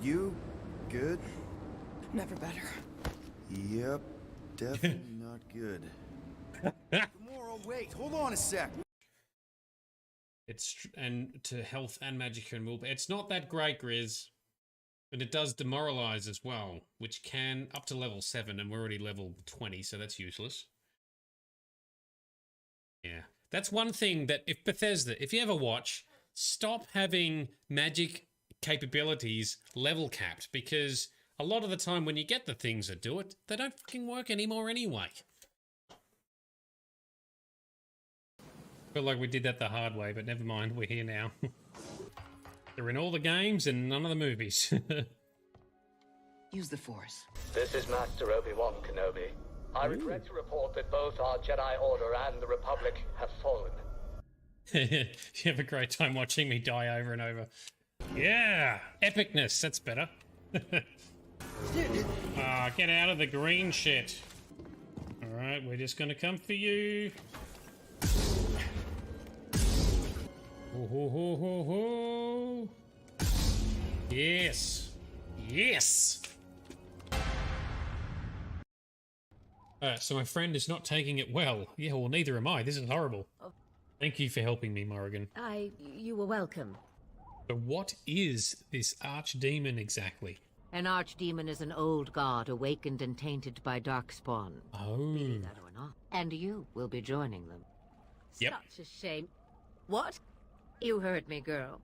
You good? Never better. Yep, definitely not good. Tomorrow, wait, hold on a sec. And to health and magic and will. It's not that great, Grizz. But it does demoralize as well, which can up to level 7, and we're already level 20, so that's useless. Yeah. That's one thing that if Bethesda, if you ever watch, stop having magic capabilities level capped, because a lot of the time when you get the things that do it, they don't fucking work anymore anyway. Feel like we did that the hard way, but never mind, we're here now. They're in all the games and none of the movies. Use the Force. This is Master Obi-Wan Kenobi. I regret to report that both our Jedi Order and the Republic have fallen. You have a great time watching me die over and over. Yeah! Epicness, that's better. Ah, get out of the green shit. Alright, we're just gonna come for you. Ho, ho, ho, ho, ho. Yes. Yes. So my friend is not taking it well. Yeah, well, neither am I. This is horrible. Thank you for helping me, Morrigan. You were welcome. So what is this archdemon exactly? An archdemon is an old god awakened and tainted by darkspawn. Oh. Be that or not. And you will be joining them. Yep. Such a shame. What? You heard me, girl.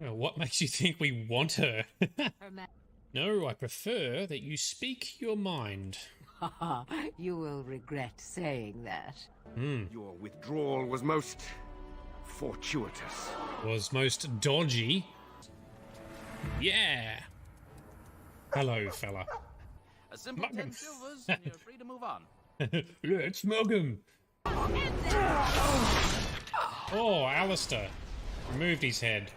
Well, what makes you think we want her? Her No, I prefer that you speak your mind. Haha, you will regret saying that. Your withdrawal was most fortuitous. Was most dodgy. Yeah. Hello, fella. A simple 10 silvers and you're free to move on. Let's mug him. Oh, Alistair. Removed his head.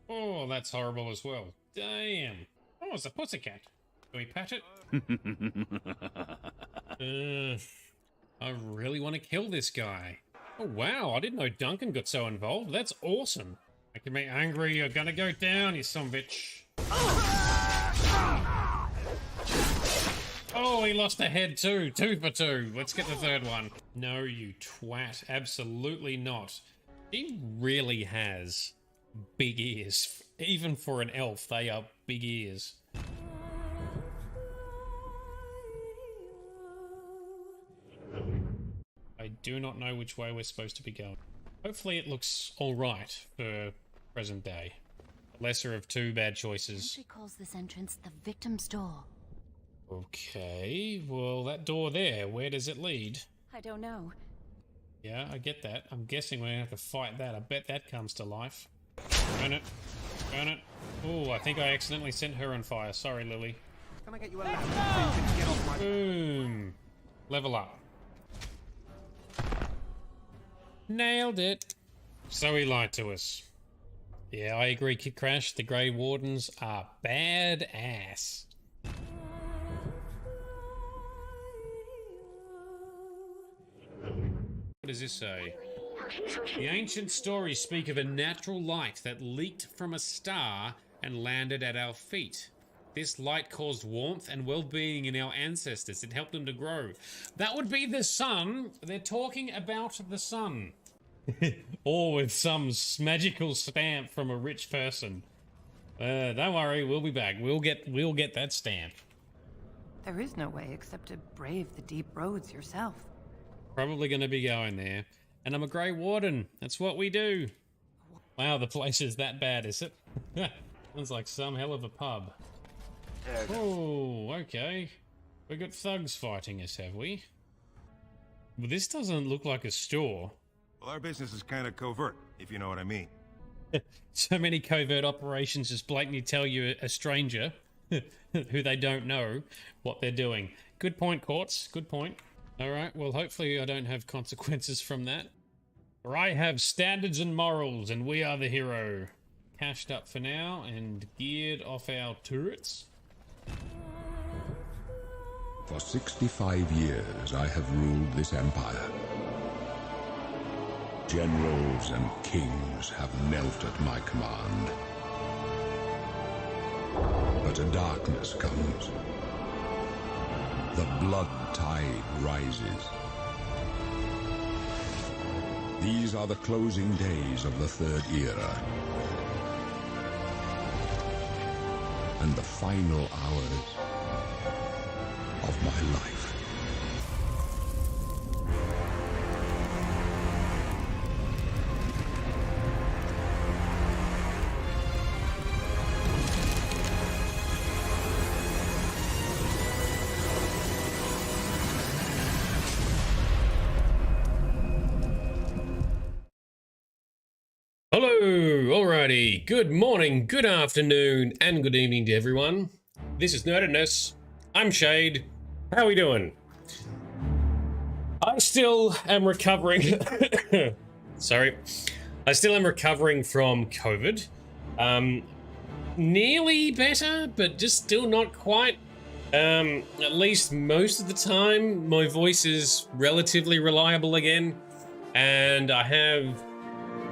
Oh, that's horrible as well. Damn. Oh, it's a pussycat. Can we pat it? I really want to kill this guy. Oh, wow. I didn't know Duncan got so involved. That's awesome. Making me angry. You're gonna go down, you son of a bitch. Oh, he lost a head too. 2 for 2. Let's get the third one. No, you twat. Absolutely not. He really has big ears. Even for an elf, they are big ears. I do not know which way we're supposed to be going. Hopefully it looks alright for present day. Lesser of 2 bad choices. She calls this entrance the victim's door. Okay, well that door there, where does it lead? I don't know. Yeah, I get that. I'm guessing we're gonna have to fight that. I bet that comes to life. Burn it. Burn it. Oh, I think I accidentally sent her on fire. Sorry, Lily. Can I get you a ladder so you can get off my... Boom. Level up. Nailed it. So he lied to us. Yeah, I agree, Kid Crash. The Grey Wardens are badass. What does this say? The ancient stories speak of a natural light that leaked from a star and landed at our feet. This light caused warmth and well-being in our ancestors. It helped them to grow. That would be the sun. They're talking about the sun. Or with some magical stamp from a rich person. Don't worry, we'll be back. We'll get that stamp. There is no way except to brave the deep roads yourself. Probably going to be going there. And I'm a Grey Warden. That's what we do. Wow, the place is that bad, is it? Sounds like some hell of a pub. Oh, okay. We got thugs fighting us, have we? But this doesn't look like a store. Well, our business is kind of covert, if you know what I mean. So many covert operations just blatantly tell you a stranger who they don't know what they're doing. Good point, Quartz. Good point. Alright, well hopefully I don't have consequences from that. For I have standards and morals, and we are the hero. Cashed up for now, and geared off our turrets. For 65 years I have ruled this empire. Generals and kings have knelt at my command. But a darkness comes. The blood tide rises. These are the closing days of the Third Era. And the final hours of my life. Hello, alrighty, good morning, good afternoon, and good evening to everyone. This is Nerdedness. I'm Shade. How we doing? I still am recovering. Sorry. I still am recovering from COVID. Nearly better, but just still not quite. At least most of the time, my voice is relatively reliable again, and I have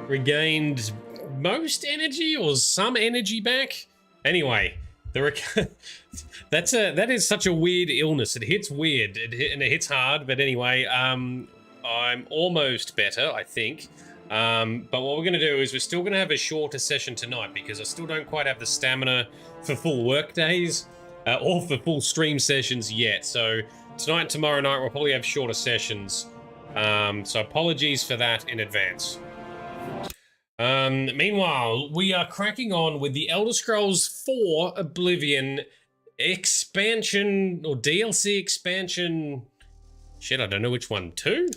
regained most energy or some energy back. Anyway, that is such a weird illness. It hits weird and it hits hard. But anyway, I'm almost better, I think. But what we're going to do is we're still going to have a shorter session tonight because I still don't quite have the stamina for full work days or for full stream sessions yet. So tonight and tomorrow night we'll probably have shorter sessions. So apologies for that in advance. Meanwhile, we are cracking on with the Elder Scrolls 4 Oblivion expansion or DLC expansion. Shit, I don't know which one. 2?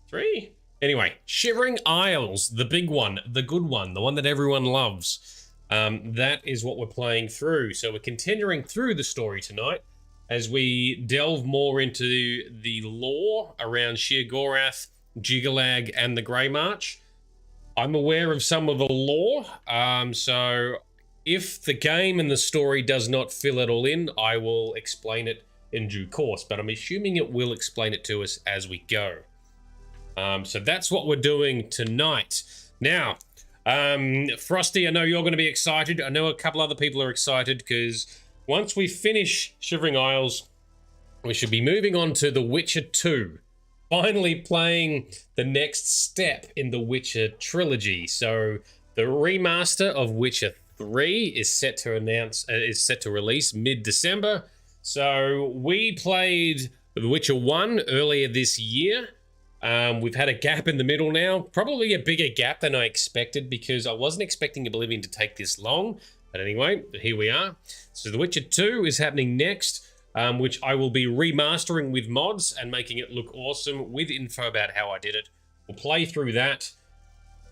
3? Anyway, Shivering Isles, the big one, the good one, the one that everyone loves. That is what we're playing through. So we're continuing through the story tonight as we delve more into the lore around Sheogorath, Jiggalag, and the Grey March. I'm aware of some of the lore, so if the game and the story does not fill it all in, I will explain it in due course, but I'm assuming it will explain it to us as we go. So that's what we're doing tonight. Now, Frosty, I know you're going to be excited. I know a couple other people are excited because once we finish Shivering Isles, we should be moving on to The Witcher 2. Finally playing the next step in the Witcher trilogy. So the remaster of Witcher 3 is set to release mid-December. So we played The Witcher 1 earlier this year. We've had a gap in the middle now, probably a bigger gap than I expected because I wasn't expecting Oblivion to take this long. But anyway, here we are. So The Witcher 2 is happening next. Which I will be remastering with mods and making it look awesome with info about how I did it. We'll play through that.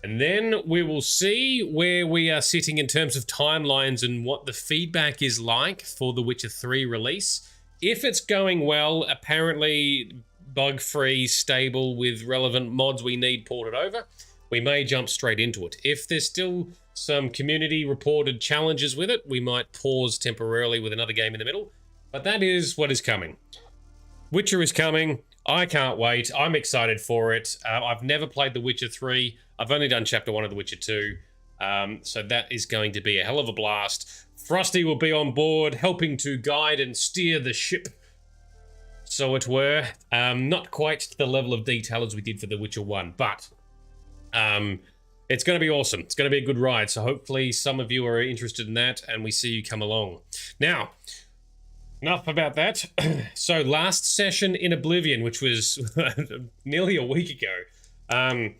And then we will see where we are sitting in terms of timelines and what the feedback is like for the Witcher 3 release. If it's going well, apparently bug-free, stable, with relevant mods we need ported over, we may jump straight into it. If there's still some community-reported challenges with it, we might pause temporarily with another game in the middle. But that is what is coming. Witcher is coming. I can't wait. I'm excited for it. I've never played The Witcher 3. I've only done Chapter 1 of The Witcher 2. So that is going to be a hell of a blast. Frosty will be on board, helping to guide and steer the ship, so it were. Not quite to the level of detail as we did for The Witcher 1, but it's going to be awesome. It's going to be a good ride. So hopefully some of you are interested in that, and we see you come along. Now, enough about that. So last session in Oblivion, which was nearly a week ago,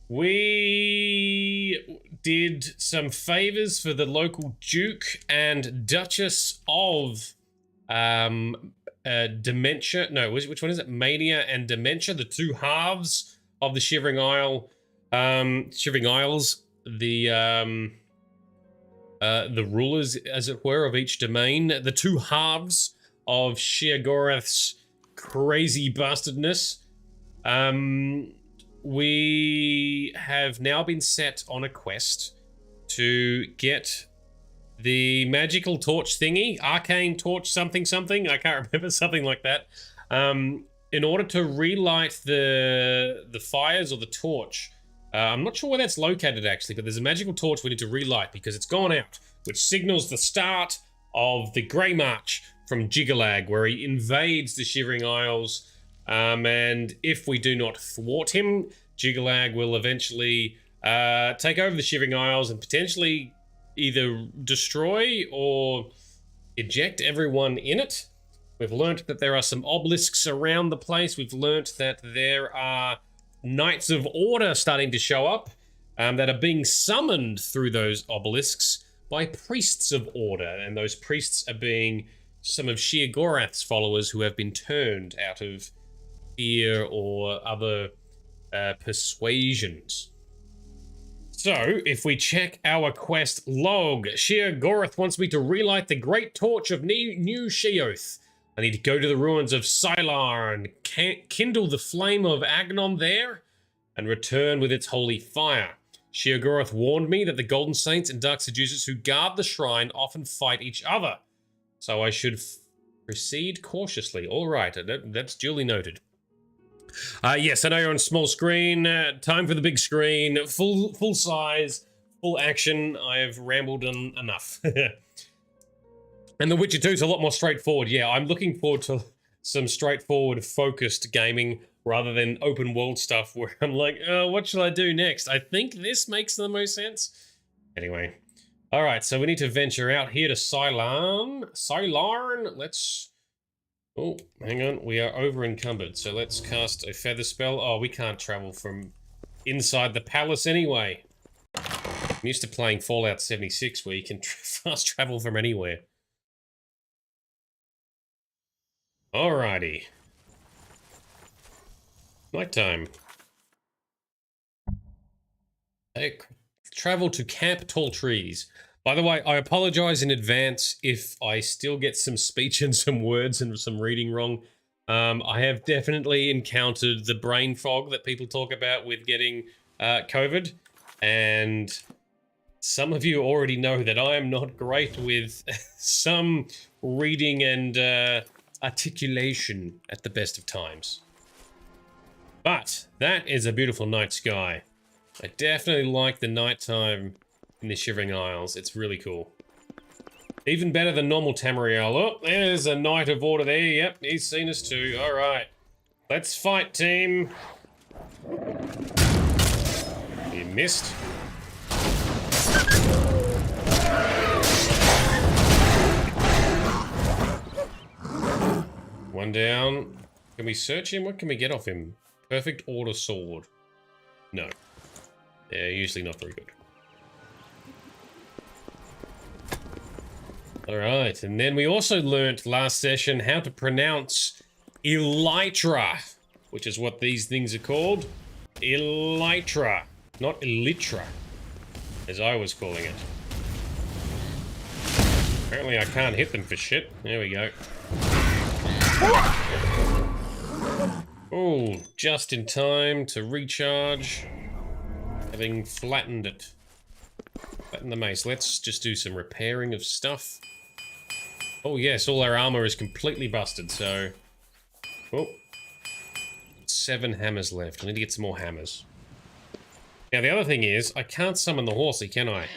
we did some favors for the local Duke and Duchess of Dementia. No, which one is it? Mania and Dementia, the two halves of the Shivering Isle, Shivering Isles, the rulers, as it were, of each domain, the two halves of Sheogorath's crazy bastardness. We have now been set on a quest to get the magical torch thingy, arcane torch something, I can't remember, something like that, in order to relight the fires or the torch I'm not sure where that's located actually, but there's a magical torch we need to relight because it's gone out, which signals the start of the Grey March from Jiggalag, where he invades the Shivering Isles. And if we do not thwart him, Jiggalag will eventually take over the Shivering Isles and potentially either destroy or eject everyone in it. We've learnt that there are some obelisks around the place. We've learnt that there are Knights of Order starting to show up that are being summoned through those obelisks by priests of order. And those priests are being some of Sheogorath's followers who have been turned out of fear or other persuasions. So, if we check our quest log, Sheogorath wants me to relight the great torch of New Sheoth. I need to go to the ruins of Sylar and kindle the flame of Agnon there and return with its holy fire. Sheogorath warned me that the Golden Saints and Dark Seducers who guard the shrine often fight each other, so I should proceed cautiously. All right, that's duly noted. Yes, I know you're on small screen. Time for the big screen. Full size, full action. I have rambled on enough. And The Witcher 2 is a lot more straightforward. Yeah, I'm looking forward to some straightforward, focused gaming rather than open world stuff where I'm like, what shall I do next? I think this makes the most sense. Anyway. All right, so we need to venture out here to Sylarn. Let's... Oh, hang on. We are over encumbered, so let's cast a feather spell. Oh, we can't travel from inside the palace anyway. I'm used to playing Fallout 76 where you can fast travel from anywhere. Alrighty. Nighttime. Travel to Camp Tall Trees. By the way, I apologize in advance if I still get some speech and some words and some reading wrong. I have definitely encountered the brain fog that people talk about with getting COVID. And some of you already know that I am not great with some reading and articulation at the best of times. But that is a beautiful night sky. I definitely like the nighttime in the Shivering Isles. It's really cool. Even better than normal Tamriel. Oh, there's a Knight of Order there. Yep, he's seen us too. All right. Let's fight, team. You missed. One down. Can we search him? What can we get off him? Perfect Order Sword. No. They're usually not very good. Alright, and then we also learnt last session how to pronounce Elytra, which is what these things are called. Elytra, not Elytra, as I was calling it. Apparently I can't hit them for shit. There we go. Oh, just in time to recharge, having flattened it. Flatten the mace. Let's just do some repairing of stuff. Oh yes, all our armor is completely busted, so... Oh. 7 hammers left. I need to get some more hammers. Now the other thing is, I can't summon the horsey, can I?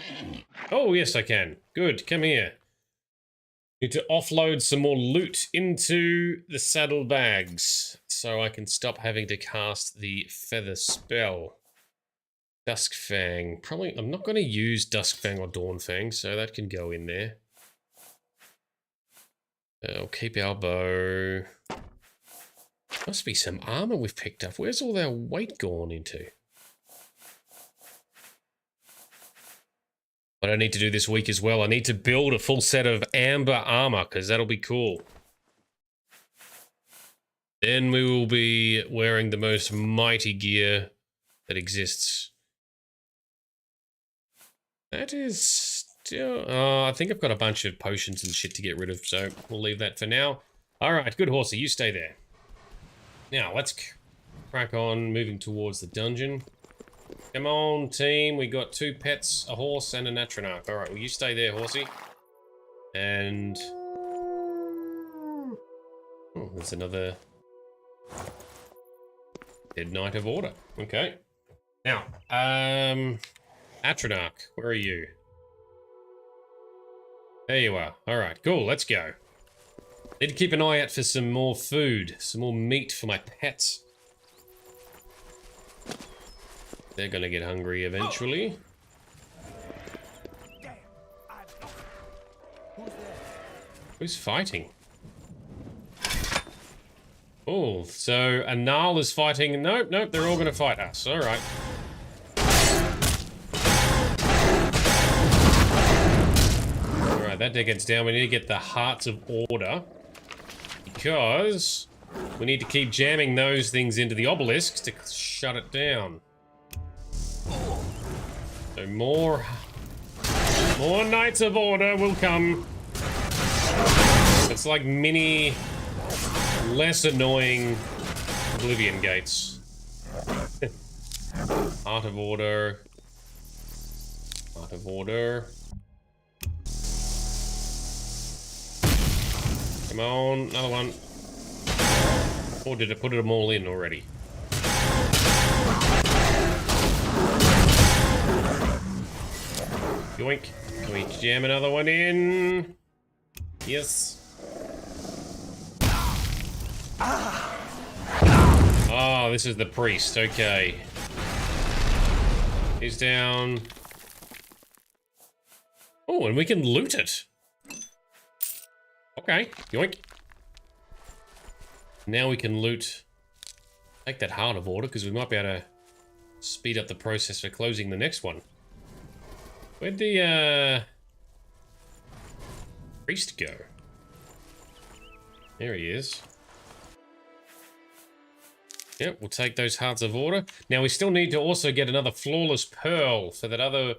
Oh yes I can. Good, come here. Need to offload some more loot into the saddlebags, so I can stop having to cast the feather spell. Duskfang. Probably, I'm not going to use Duskfang or Dawnfang, so that can go in there. I'll keep our bow. Must be some armor we've picked up. Where's all our weight gone into? What I need to do this week as well, I need to build a full set of amber armor, because that'll be cool. Then we will be wearing the most mighty gear that exists. That is still... I think I've got a bunch of potions and shit to get rid of, so we'll leave that for now. Alright, good horsey, you stay there. Now, let's crack on moving towards the dungeon. Come on, team. We got 2 pets, a horse, and an Atronach. Alright, well, you stay there, horsey. And... oh, there's another... dead Knight of Order. Okay. Now, Atronach, where are you? There you are. Alright, cool, let's go. Need to keep an eye out for some more food, some more meat for my pets. They're gonna get hungry eventually. Who's fighting? Oh, so Anal is fighting. Nope, nope, they're all gonna fight us. Alright. Alright, that gets down. We need to get the Hearts of Order. Because we need to keep jamming those things into the obelisks to shut it down. So more Knights of Order will come. It's like mini, less annoying Oblivion gates. Heart of Order. Heart of Order. Come on, another one. Or did it put them all in already? Yoink. Can we jam another one in? Yes. Oh, this is the priest. Okay. He's down. Oh, and we can loot it. Okay. Yoink. Now we can loot. Take that Heart of Order, because we might be able to speed up the process for closing the next one. Where'd the priest go? There he is. Yep, we'll take those Hearts of Order. Now we still need to also get another Flawless Pearl for that other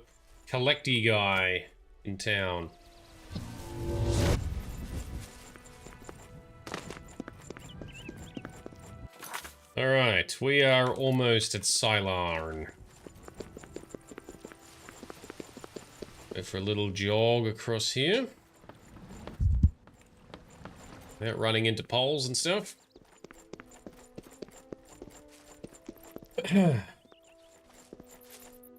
collecty guy in town. Alright, we are almost at Sylarn. Go for a little jog across here. Without running into poles and stuff.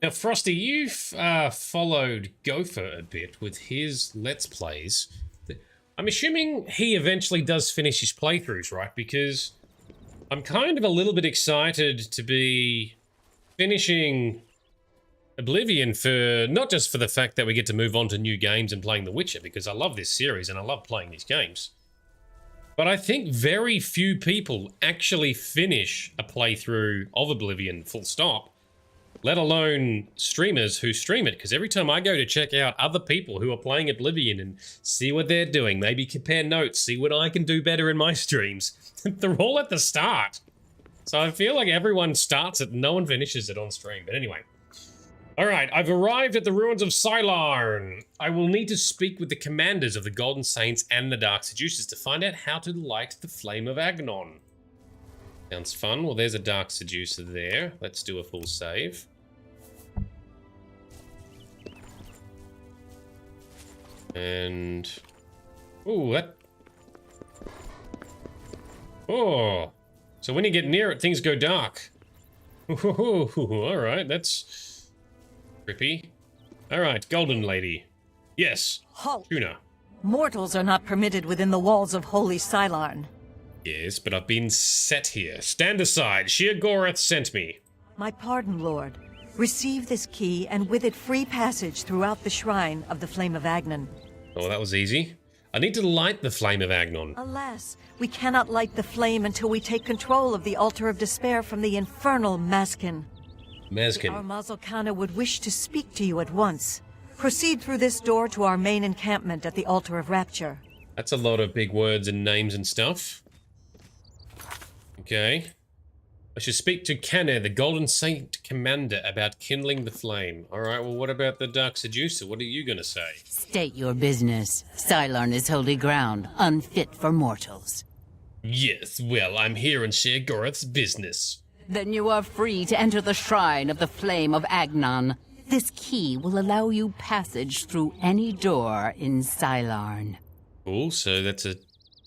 Now, Frosty, you've followed Gopher a bit with his Let's Plays. I'm assuming he eventually does finish his playthroughs, right? Because I'm kind of a little bit excited to be finishing Oblivion for, not just for the fact that we get to move on to new games and playing The Witcher, because I love this series and I love playing these games. But I think very few people actually finish a playthrough of Oblivion full stop, let alone streamers who stream it, because every time I go to check out other people who are playing Oblivion and see what they're doing, maybe compare notes, see what I can do better in my streams, they're all at the start. So I feel like everyone starts it and no one finishes it on stream. But anyway. Alright, I've arrived at the ruins of Sylarn. I will need to speak with the commanders of the Golden Saints and the Dark Seducers to find out how to light the Flame of Agnon. Sounds fun. Well, there's a Dark Seducer there. Let's do a full save. And... ooh, that... oh! So when you get near it, things go dark. Alright, that's... trippy. Alright, Golden Lady. Yes. Halt. Tuna. Mortals are not permitted within the walls of Holy Sylarn. Yes, but I've been set here. Stand aside. Sheogorath sent me. My pardon, Lord. Receive this key, and with it free passage throughout the shrine of the Flame of Agnon. Oh, that was easy. I need to light the Flame of Agnon. Alas, we cannot light the flame until we take control of the Altar of Despair from the infernal Maskin. Mazkin. Our Mazalkana would wish to speak to you at once. Proceed through this door to our main encampment at the Altar of Rapture. That's a lot of big words and names and stuff. Okay. I should speak to Canna, the Golden Saint Commander, about kindling the flame. Alright, well, what about the Dark Seducer? What are you gonna say? State your business. Sylarn is holy ground, unfit for mortals. Yes, well, I'm here in Sheogorath's business. Then you are free to enter the shrine of the Flame of Agnon. This key will allow you passage through any door in Sylarn. Cool, so that's a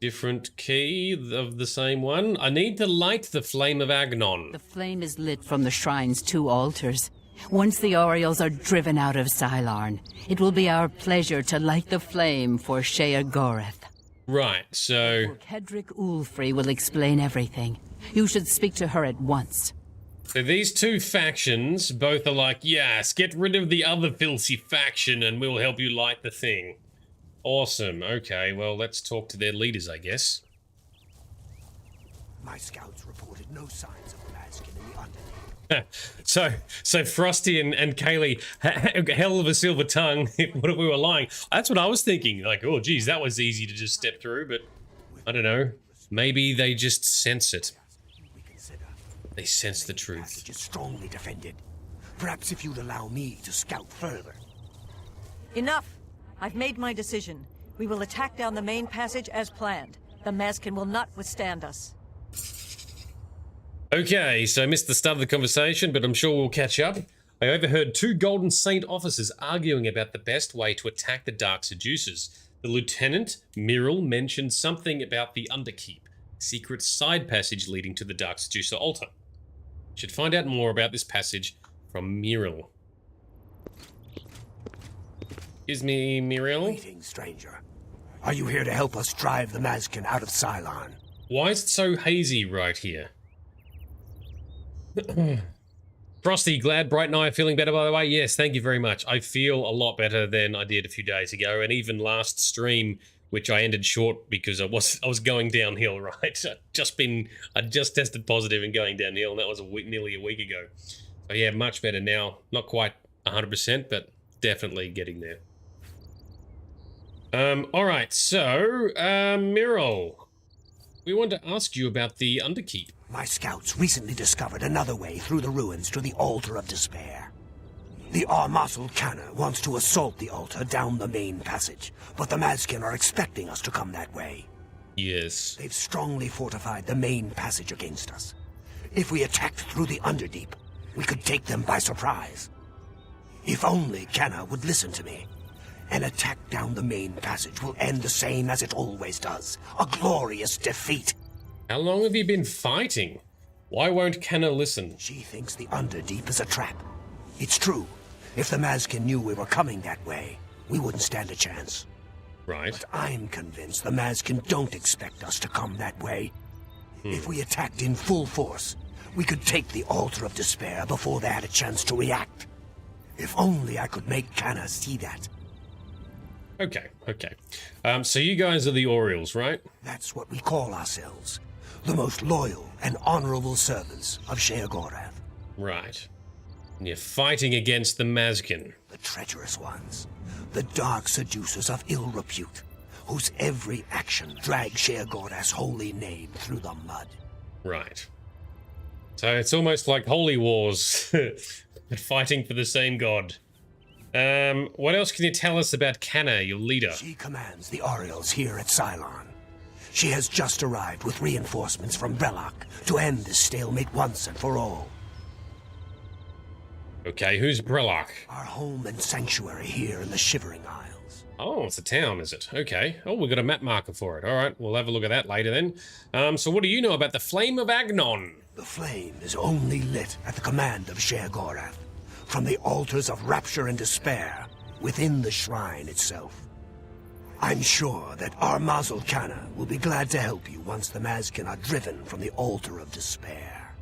Different key of the same one. I need to light the flame of Agnon. The flame is lit from the shrine's 2 altars. Once the Orioles are driven out of Cylon, it will be our pleasure to light the flame for Sheogorath. Right, so... Kedrick Ulfrey will explain everything. You should speak to her at once. So these 2 factions both are like, yes, get rid of the other filthy faction and we'll help you light the thing. Awesome. Okay, well, let's talk to their leaders, I guess. My scouts reported no signs of the Maskin in the underneath. So Frosty and Kaylee, hell of a silver tongue. What if we were lying? That's what I was thinking. Like, oh, geez, that was easy to just step through, but I don't know. Maybe they just sense it. They sense the truth. Passage is strongly defended. Perhaps if you'd allow me to scout further. Enough! I've made my decision. We will attack down the main passage as planned. The Maskin will not withstand us. Okay, so I missed the start of the conversation, but I'm sure we'll catch up. I overheard 2 Golden Saint officers arguing about the best way to attack the Dark Seducers. The Lieutenant, Myril, mentioned something about the Underkeep, a secret side passage leading to the Dark Seducer altar. Should find out more about this passage from Myril. Excuse me, Myril? Greetings, stranger. Are you here to help us drive the Maskin out of Cylon? Why is it so hazy right here? Frosty, glad Bright and I are feeling better, by the way. Yes, thank you very much. I feel a lot better than I did a few days ago, and even last stream, which I ended short because I was going downhill, right? I just tested positive and going downhill, and that was nearly a week ago. So yeah, much better now. Not quite 100%, but definitely getting there. Alright, so, Myril, we want to ask you about the Underkeep. My scouts recently discovered another way through the ruins to the Altar of Despair. The Armasul Canna wants to assault the altar down the main passage, but the Maskin are expecting us to come that way. Yes. They've strongly fortified the main passage against us. If we attacked through the Underdeep, we could take them by surprise. If only Canna would listen to me. An attack down the main passage will end the same as it always does. A glorious defeat. How long have you been fighting? Why won't Canna listen? She thinks the Underdeep is a trap. It's true. If the Maskin knew we were coming that way, we wouldn't stand a chance. Right. But I'm convinced the Maskin don't expect us to come that way. If we attacked in full force, we could take the Altar of Despair before they had a chance to react. If only I could make Canna see that. Okay. So you guys are the Orioles, right? That's what we call ourselves. The most loyal and honorable servants of Sheogorath. Right. And you're fighting against the Maskin. The treacherous ones. The dark seducers of ill repute, whose every action drags Sheogorath's holy name through the mud. Right. So it's almost like holy wars, but fighting for the same god. What else can you tell us about Canna, your leader? She commands the Orioles here at Cylon. She has just arrived with reinforcements from Brellock to end this stalemate once and for all. Okay, who's Brellock? Our home and sanctuary here in the Shivering Isles. Oh, it's a town, is it? Okay. Oh, we've got a map marker for it. All right, we'll have a look at that later then. So what do you know about the Flame of Agnon? The flame is only lit at the command of Sheogorath, from the altars of rapture and despair within the shrine itself. I'm sure that Armasul Canna will be glad to help you once the Maskin are driven from the altar of despair.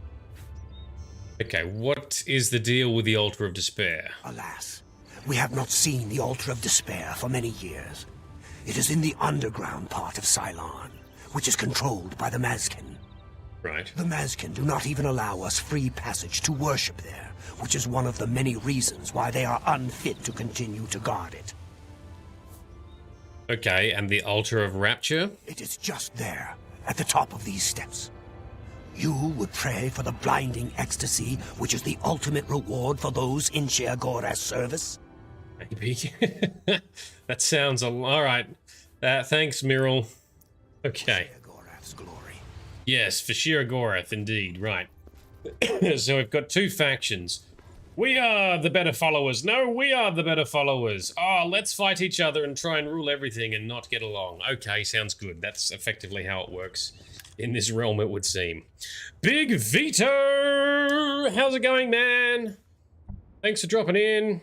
Okay, what is the deal with the altar of despair? Alas, we have not seen the altar of despair for many years. It is in the underground part of Cylon, which is controlled by the Maskin. Right. The Maskin do not even allow us free passage to worship there, which is one of the many reasons why they are unfit to continue to guard it. Okay, and the altar of rapture? It is just there, at the top of these steps. You would pray for the blinding ecstasy, which is the ultimate reward for those in Sheogorath's service? Maybe. That sounds all right. Thanks, Myril. Okay. Sheogorath's glory. Yes, for Sheogorath, indeed, right. So we've got 2 factions. We are the better followers. No, we are the better followers. Oh, let's fight each other and try and rule everything and not get along. Okay, sounds good. That's effectively how it works in this realm, it would seem. Big Vito! How's it going, man? Thanks for dropping in.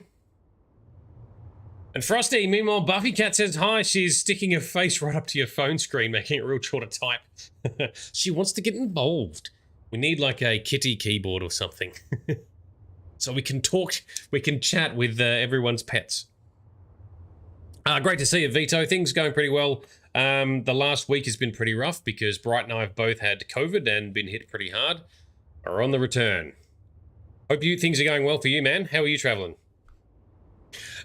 And Frosty, meanwhile, Buffy Cat says hi. She's sticking her face right up to your phone screen, making it real chore to type. She wants to get involved. We need like a kitty keyboard or something. So we can talk, we can chat with everyone's pets. Great to see you, Vito. Things going pretty well. The last week has been pretty rough because Bright and I have both had COVID and been hit pretty hard. Are on the return. Hope things are going well for you, man. How are you traveling?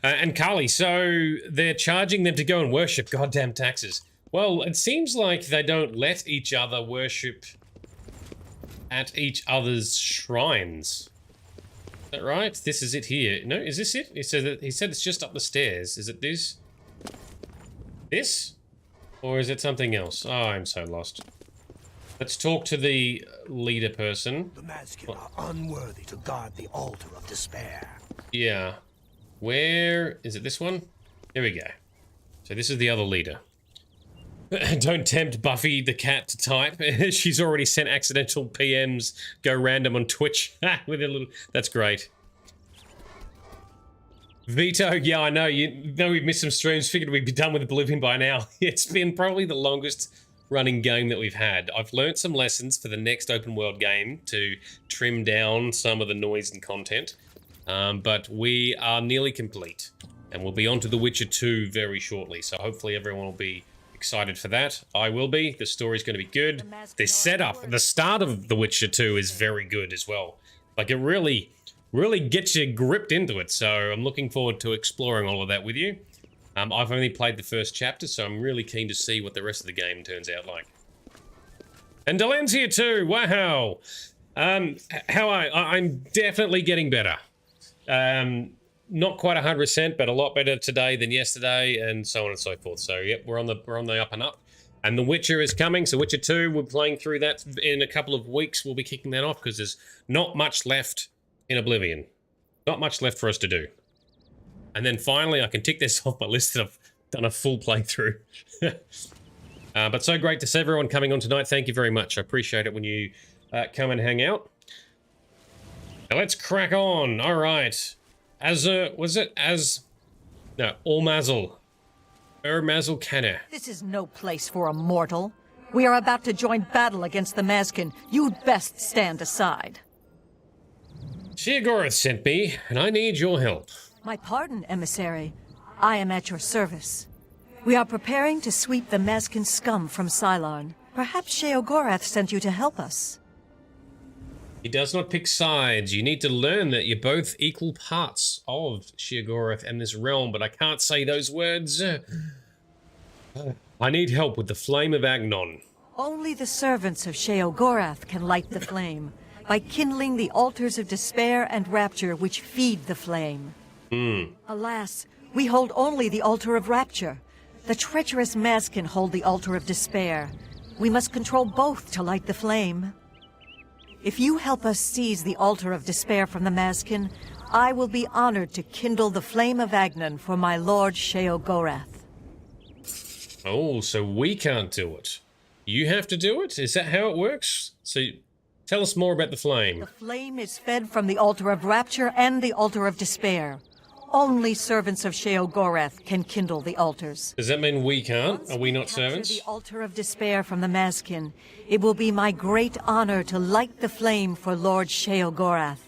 And Carly, so they're charging them to go and worship. Goddamn taxes. Well, it seems like they don't let each other worship at each other's shrines. Is that right? This is it here. No, is this it? He said it's just up the stairs. Is it this? This? Or is it something else? Oh, I'm so lost. Let's talk to the leader person. The Maskin are unworthy to guard the altar of despair. Yeah. Where is it? This one? Here we go. So this is the other leader. Don't tempt Buffy the cat to type. She's already sent accidental PMs go random on Twitch with a little. That's great. Vito, yeah, I know. You know we've missed some streams. Figured we'd be done with Oblivion by now. It's been probably the longest running game that we've had. I've learned some lessons for the next open world game to trim down some of the noise and content. But we are nearly complete. And we'll be on to The Witcher 2 very shortly. So hopefully everyone will be excited for that. I will be. The story's going to be good. The setup, the start of The Witcher 2 is very good as well. Like it really gets you gripped into it. So I'm looking forward to exploring all of that with you. I've only played the first chapter, so I'm really keen to see what the rest of the game turns out like. And Delen's here too. Wow. How I'm definitely getting better. Not quite 100%, but a lot better today than yesterday, and so on and so forth. So, yep, we're on the up and up. And The Witcher is coming, so Witcher 2, we're playing through that in a couple of weeks. We'll be kicking that off because there's not much left in Oblivion. Not much left for us to do. And then finally, I can tick this off my list that I've done a full playthrough. But so great to see everyone coming on tonight. Thank you very much. I appreciate it when you come and hang out. Now let's crack on. All right. Ormazel. Urmazel Canner. This is no place for a mortal. We are about to join battle against the Maskin. You'd best stand aside. Sheogorath sent me, and I need your help. My pardon, emissary. I am at your service. We are preparing to sweep the Maskin scum from Cylarn. Perhaps Sheogorath sent you to help us. He does not pick sides. You need to learn that you're both equal parts of Sheogorath and this realm, but I can't say those words. I need help with the flame of Agnon. Only the servants of Sheogorath can light the flame, by kindling the altars of despair and rapture which feed the flame. Alas, we hold only the altar of rapture. The treacherous Maskin hold the altar of despair. We must control both to light the flame. If you help us seize the altar of despair from the Maskin, I will be honored to kindle the flame of Agnon for my lord Sheogorath. Oh, so we can't do it. You have to do it? Is that how it works? So tell us more about the flame. The flame is fed from the altar of rapture and the altar of despair. Only servants of Sheogorath can kindle the altars. Does that mean we can't? Are we not servants? The altar of despair from the Maskin. It will be my great honor to light the flame for Lord Sheogorath.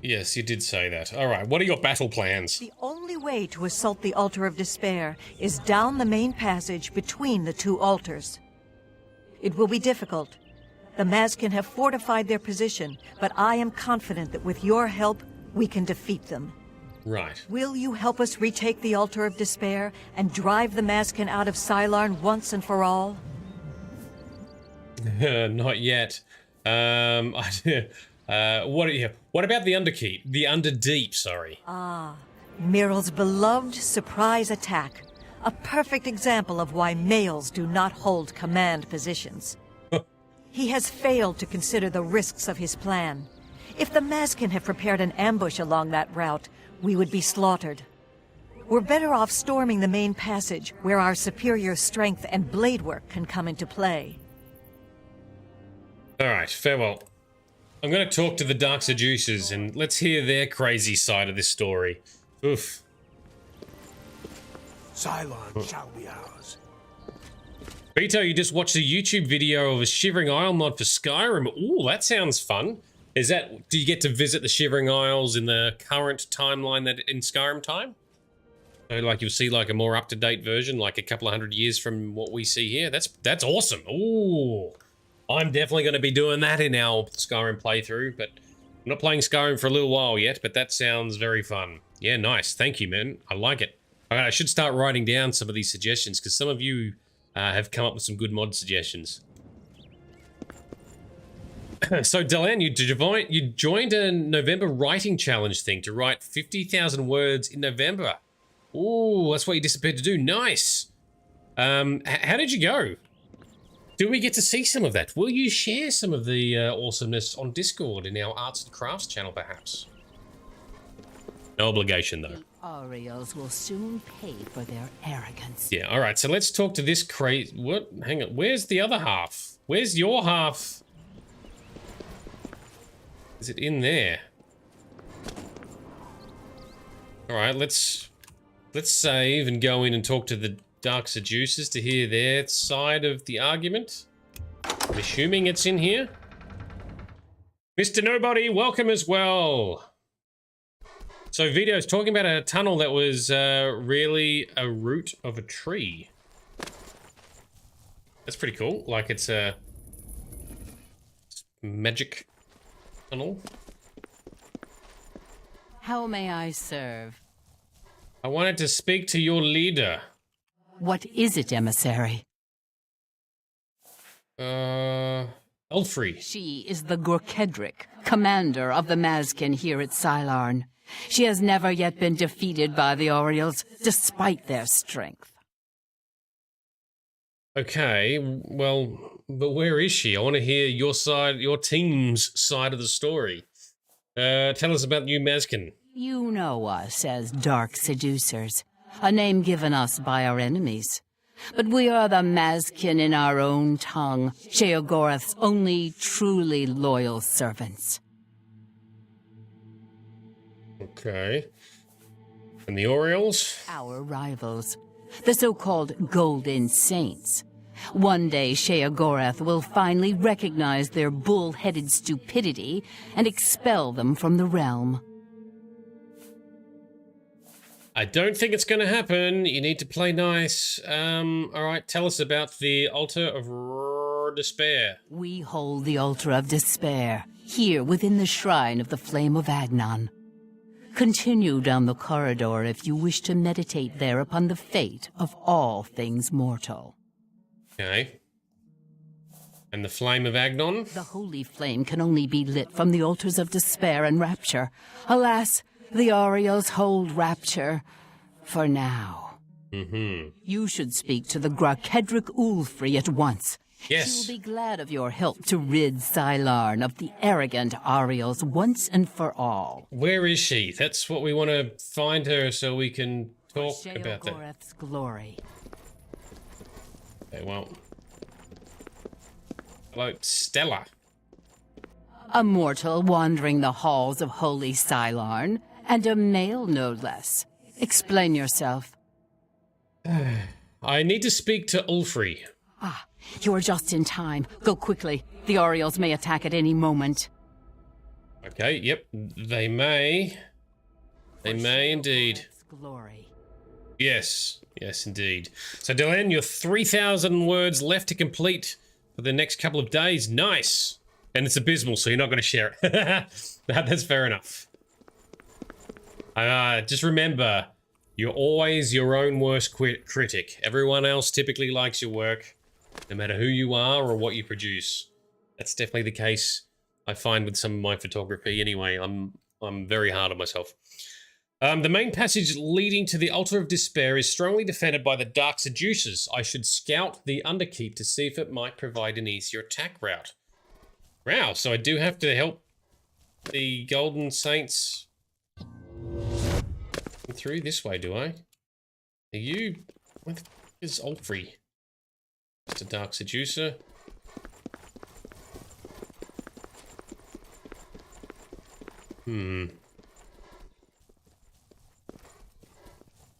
Yes, you did say that. All right, what are your battle plans? The only way to assault the altar of despair is down the main passage between the two altars. It will be difficult. The Maskin have fortified their position, but I am confident that with your help, we can defeat them. Right. Will you help us retake the altar of despair and drive the Maskin out of Cylarn once and for all? Not yet. What about the Underkeep? The Underdeep, sorry. Mirrell's beloved surprise attack. A perfect example of why males do not hold command positions. He has failed to consider the risks of his plan. If the Mazkin have prepared an ambush along that route, we would be slaughtered. We're better off storming the main passage, where our superior strength and blade work can come into play. Alright, farewell. I'm going to talk to the Dark Seducers and let's hear their crazy side of this story. Oof. Cylon shall be ours. Vito, you just watched a YouTube video of a Shivering Isle mod for Skyrim. Ooh, that sounds fun. Is that, do you get to visit the Shivering Isles in the current timeline that in Skyrim time? So like you'll see like a more up-to-date version, like a couple of 100 years from what we see here. That's awesome. Ooh. I'm definitely going to be doing that in our Skyrim playthrough, but I'm not playing Skyrim for a little while yet, but that sounds very fun. Yeah, nice. Thank you, man. I like it. I should start writing down some of these suggestions because some of you have come up with some good mod suggestions. So, Delan, you joined a November writing challenge thing to write 50,000 words in November. Ooh, that's what you disappeared to do. Nice. How did you go? Do we get to see some of that? Will you share some of the awesomeness on Discord in our Arts and Crafts channel, perhaps? No obligation, though. The Orioles will soon pay for their arrogance. Yeah, all right. So let's talk to this crazy... What? Hang on. Where's the other half? Where's your half? Is it in there? All right, let's save and go in and talk to the Dark Seducers to hear their side of the argument. I'm assuming it's in here. Mr. Nobody, welcome as well. So Vito's talking about a tunnel that was really a root of a tree. That's pretty cool. Like it's a magic tunnel. How may I serve? I wanted to speak to your leader. What is it, emissary? Ulfrey. She is the Gorkedric, commander of the Mazkin here at Sylarn. She has never yet been defeated by the Orioles, despite their strength. Okay, well, but where is she? I want to hear your side, your team's side of the story. Tell us about New Mazkin. You know us as Dark Seducers, a name given us by our enemies. But we are the Mazkin in our own tongue, Sheogorath's only truly loyal servants. Okay. And the Orioles? Our rivals, the so-called Golden Saints. One day, Sheogorath will finally recognize their bull-headed stupidity and expel them from the realm. I don't think it's going to happen. You need to play nice. All right, tell us about the Altar of Despair. We hold the Altar of Despair, here within the Shrine of the Flame of Agnon. Continue down the corridor if you wish to meditate there upon the fate of all things mortal. Okay. And the Flame of Agnon? The holy flame can only be lit from the altars of despair and rapture. Alas, the Orioles hold rapture for now. Mm-hmm. You should speak to the Gorkedric Ulfri at once. Yes. She will be glad of your help to rid Sylarn of the arrogant Orioles once and for all. Where is she? That's what we want to find her so we can talk for about that. Sheogorath's glory. Okay, well. Hello, Stella. A mortal wandering the halls of holy Sylarn, and a male no less. Explain yourself. I need to speak to Ulfri. Ah, you are just in time. Go quickly. The Orioles may attack at any moment. Okay, yep, they may. They may indeed. Glory. Yes, yes indeed. So Dylan, you're 3,000 words left to complete for the next couple of days. Nice. And it's abysmal, so you're not going to share it. That's fair enough. Just remember, you're always your own worst critic. Everyone else typically likes your work, no matter who you are or what you produce. That's definitely the case, I find, with some of my photography. Anyway, I'm very hard on myself. The main passage leading to the Altar of Despair is strongly defended by the Dark Seducers. I should scout the Underkeep to see if it might provide an easier attack route. Wow, so I do have to help the Golden Saints through this way, do I? Are you... What the f is Ulfrey? Just a Dark Seducer.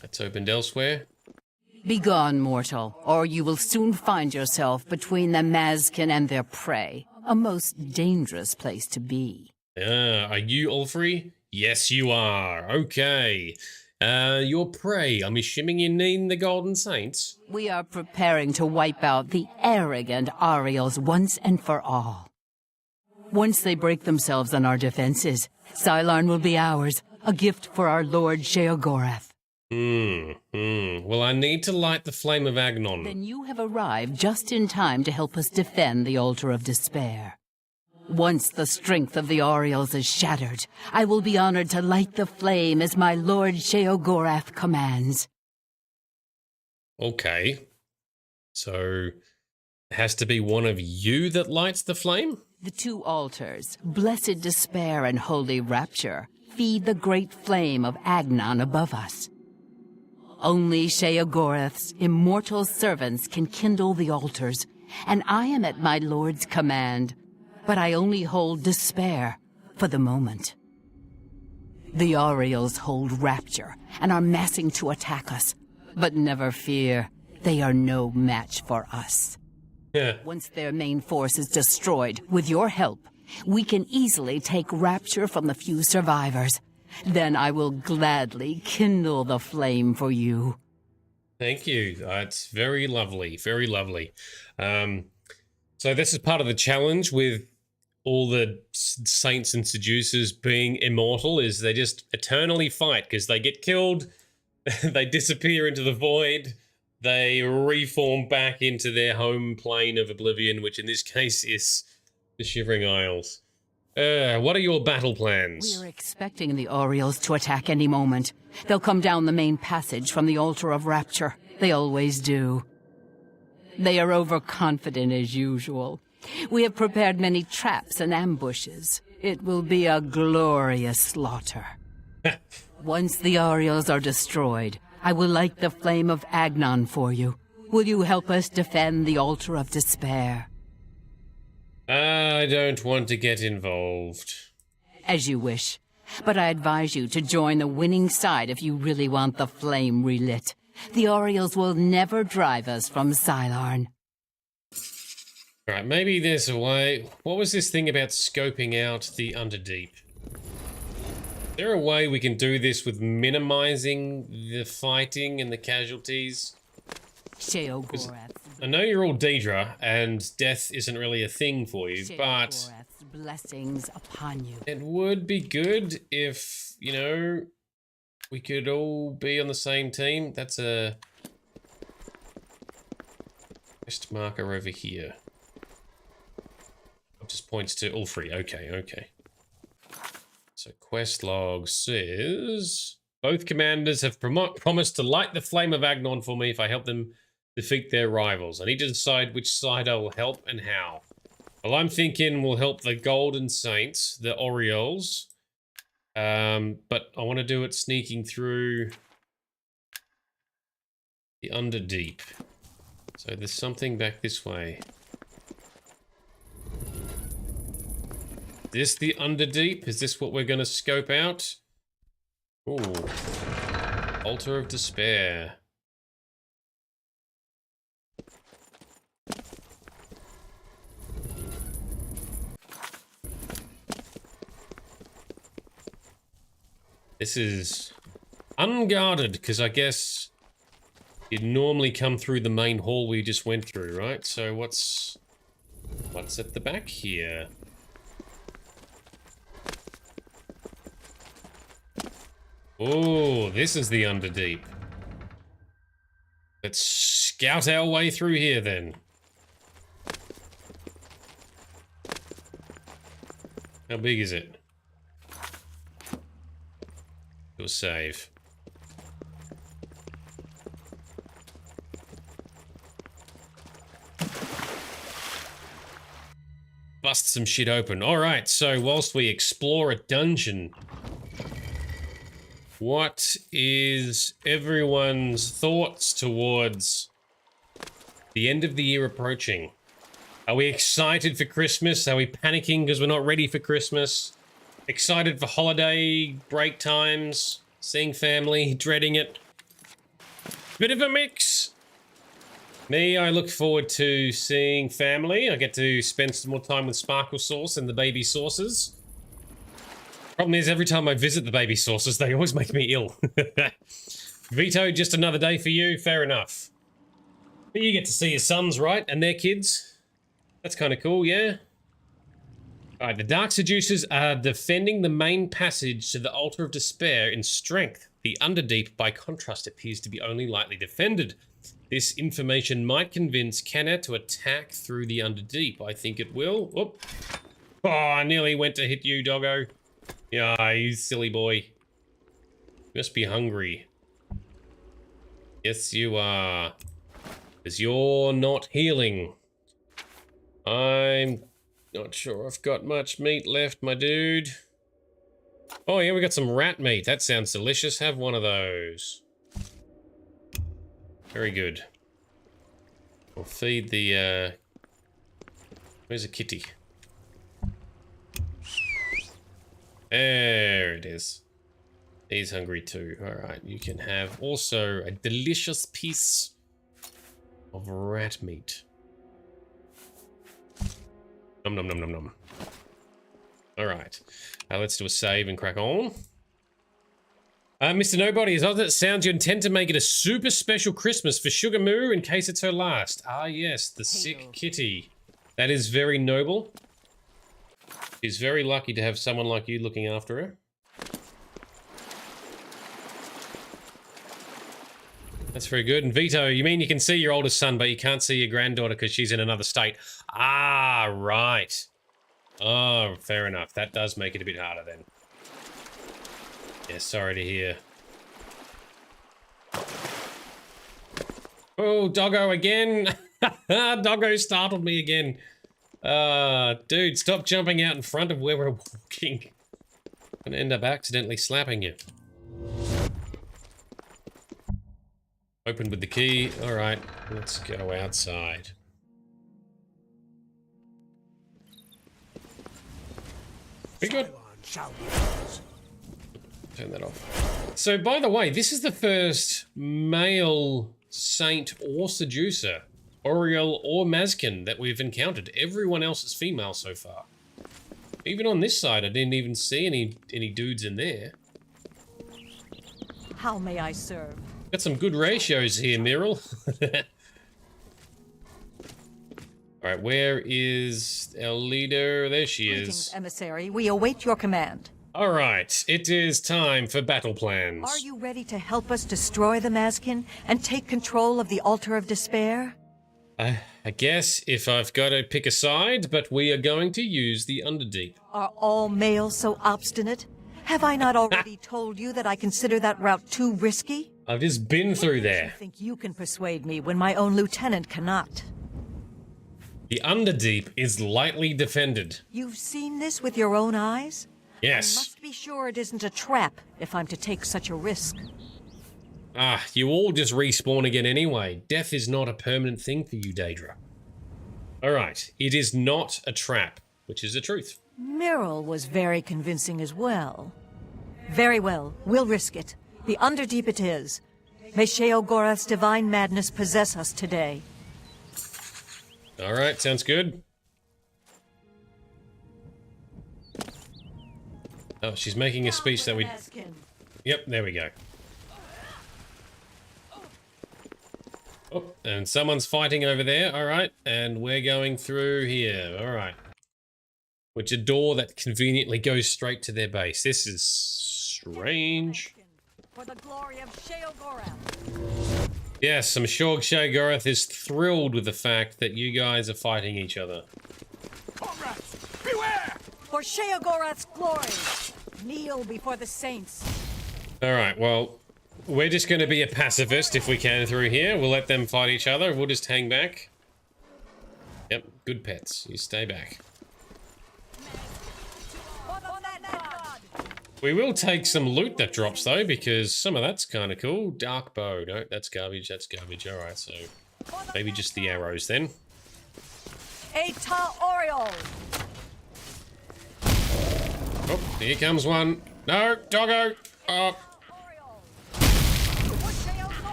That's opened elsewhere. Begone, mortal, or you will soon find yourself between the Mazkin and their prey. A most dangerous place to be. Are you Ulfrey? Yes, you are. Okay. Your prey, I'm assuming you mean the Golden Saints? We are preparing to wipe out the arrogant Ariels once and for all. Once they break themselves on our defenses, Sylarn will be ours, a gift for our Lord Sheogorath. Well, I need to light the flame of Agnon. Then you have arrived just in time to help us defend the Altar of Despair. Once the strength of the Ariels is shattered, I will be honored to light the flame as my Lord Sheogorath commands. Okay. So, it has to be one of you that lights the flame? The two altars, Blessed Despair and Holy Rapture, feed the great flame of Agnon above us. Only Sheogorath's immortal servants can kindle the altars, and I am at my Lord's command. But I only hold despair for the moment. The Ariels hold Rapture and are massing to attack us. But never fear, they are no match for us. Yeah. Once their main force is destroyed, with your help, we can easily take Rapture from the few survivors. Then I will gladly kindle the flame for you. Thank you. It's very lovely, very lovely. So this is part of the challenge with all the saints and seducers being immortal, is they just eternally fight because they get killed, they disappear into the void, they reform back into their home plane of Oblivion, which in this case is the Shivering Isles. What are your battle plans? We're expecting the Ariels to attack any moment. They'll come down the main passage from the Altar of Rapture. They always do. They are overconfident as usual. We have prepared many traps and ambushes. It will be a glorious slaughter. Once the Ariels are destroyed, I will light the flame of Agnon for you. Will you help us defend the Altar of Despair? I don't want to get involved. As you wish. But I advise you to join the winning side if you really want the flame relit. The Ariels will never drive us from Sylarn. Right, maybe there's a way. What was this thing about scoping out the Underdeep? Is there a way we can do this with minimizing the fighting and the casualties? Sheogorath. I know you're all Daedra, and death isn't really a thing for you, but Sheogorath's blessings upon you. it would be good if, you know, we could all be on the same team. That's a quest marker over here. It just points to Ulfrey. Okay, okay. So quest log says both commanders have promised to light the flame of Agnon for me if I help them defeat their rivals. I need to decide which side I will help and how. Well, I'm thinking we'll help the Golden Saints, the Orioles. But I want to do it sneaking through the Underdeep. So there's something back this way. Is this the Underdeep? Is this what we're going to scope out? Ooh. Altar of Despair. This is unguarded, because I guess you'd normally come through the main hall we just went through, right? So what's at the back here? Oh, this is the Underdeep. Let's scout our way through here then. How big is it? Do a save. bust some shit open. Alright, so whilst we explore a dungeon, what is everyone's thoughts towards the end of the year approaching? Are we excited for Christmas? Are we panicking because we're not ready for Christmas? Excited for holiday break times? Seeing family? Dreading it? Bit of a mix. Me, I look forward to seeing family. I get to spend some more time with Sparkle Sauce and the baby sauces. Problem is, every time I visit the baby sauces, they always make me ill. Vito, just another day for you. Fair enough. But you get to see your sons, right? And their kids. That's kind of cool, yeah? Alright, the Dark Seducers are defending the main passage to the Altar of Despair in strength. The Underdeep, by contrast, appears to be only lightly defended. This information might convince Kenna to attack through the Underdeep. I think it will. Whoop. Oh, I nearly went to hit you, doggo. Yeah, you silly boy. You must be hungry. Yes, you are. Because you're not healing. I'm not sure I've got much meat left, my dude. Oh, yeah, we got some rat meat. That sounds delicious. Have one of those. Very good. We'll feed the, where's the kitty? There it is. He's hungry too. Alright, you can have also a delicious piece of rat meat. Nom nom nom nom nom. Alright. Let's do a save and crack on. Mr. Nobody, as odd as it sounds, you intend to make it a super special Christmas for Sugar Moo in case it's her last. Ah, yes, the sick kitty. That is very noble. She's very lucky to have someone like you looking after her. That's very good. And Vito, you mean you can see your oldest son, but you can't see your granddaughter because she's in another state. Ah, right. Oh, fair enough. That does make it a bit harder then. Yeah, sorry to hear. Oh, doggo again. Doggo startled me again. Dude, stop jumping out in front of where we're walking. I'm gonna end up accidentally slapping you. Open with the key. Alright, let's go outside. We good? Turn that off. So, by the way, this is the first male saint or seducer, Oriel or Mazkin, that we've encountered. Everyone else is female so far. Even on this side, I didn't even see any dudes in there. How may I serve? Got some good ratios here, Meryl. Alright, where is our leader? There she is. Emissary, we await your command. Alright, it is time for battle plans. Are you ready to help us destroy the Mazkin and take control of the Altar of Despair? I guess if I've got to pick a side, but we are going to use the Underdeep. Are all males so obstinate? Have I not already told you that I consider that route too risky? I've just been through there. I think you can persuade me when my own lieutenant cannot. The Underdeep is lightly defended. You've seen this with your own eyes? Yes. I must be sure it isn't a trap if I'm to take such a risk. Ah, you all just respawn again anyway. Death is not a permanent thing for you, Daedra. Alright, it is not a trap, which is the truth. Meryl was very convincing as well. Very well, we'll risk it. The Underdeep it is. May Sheogorath's divine madness possess us today. Alright, sounds good. Oh, she's making a speech that we... Yep, there we go. Oh, and someone's fighting over there. Alright, and we're going through here. Alright. Which a door that conveniently goes straight to their base. This is strange. For the glory of Sheogorath. Yes, I'm sure Sheogorath is thrilled with the fact that you guys are fighting each other. Comrades, beware! For Sheogorath's glory, kneel before the saints. Alright, well, we're just going to be a pacifist if we can through here. We'll let them fight each other. We'll just hang back. Yep, good pets. You stay back. We will take some loot that drops, though, because some of that's kind of cool. Dark bow. No, that's garbage. That's garbage. All right, so maybe just the arrows then. Eta Oriole. Oh, here comes one. No, doggo. Oh.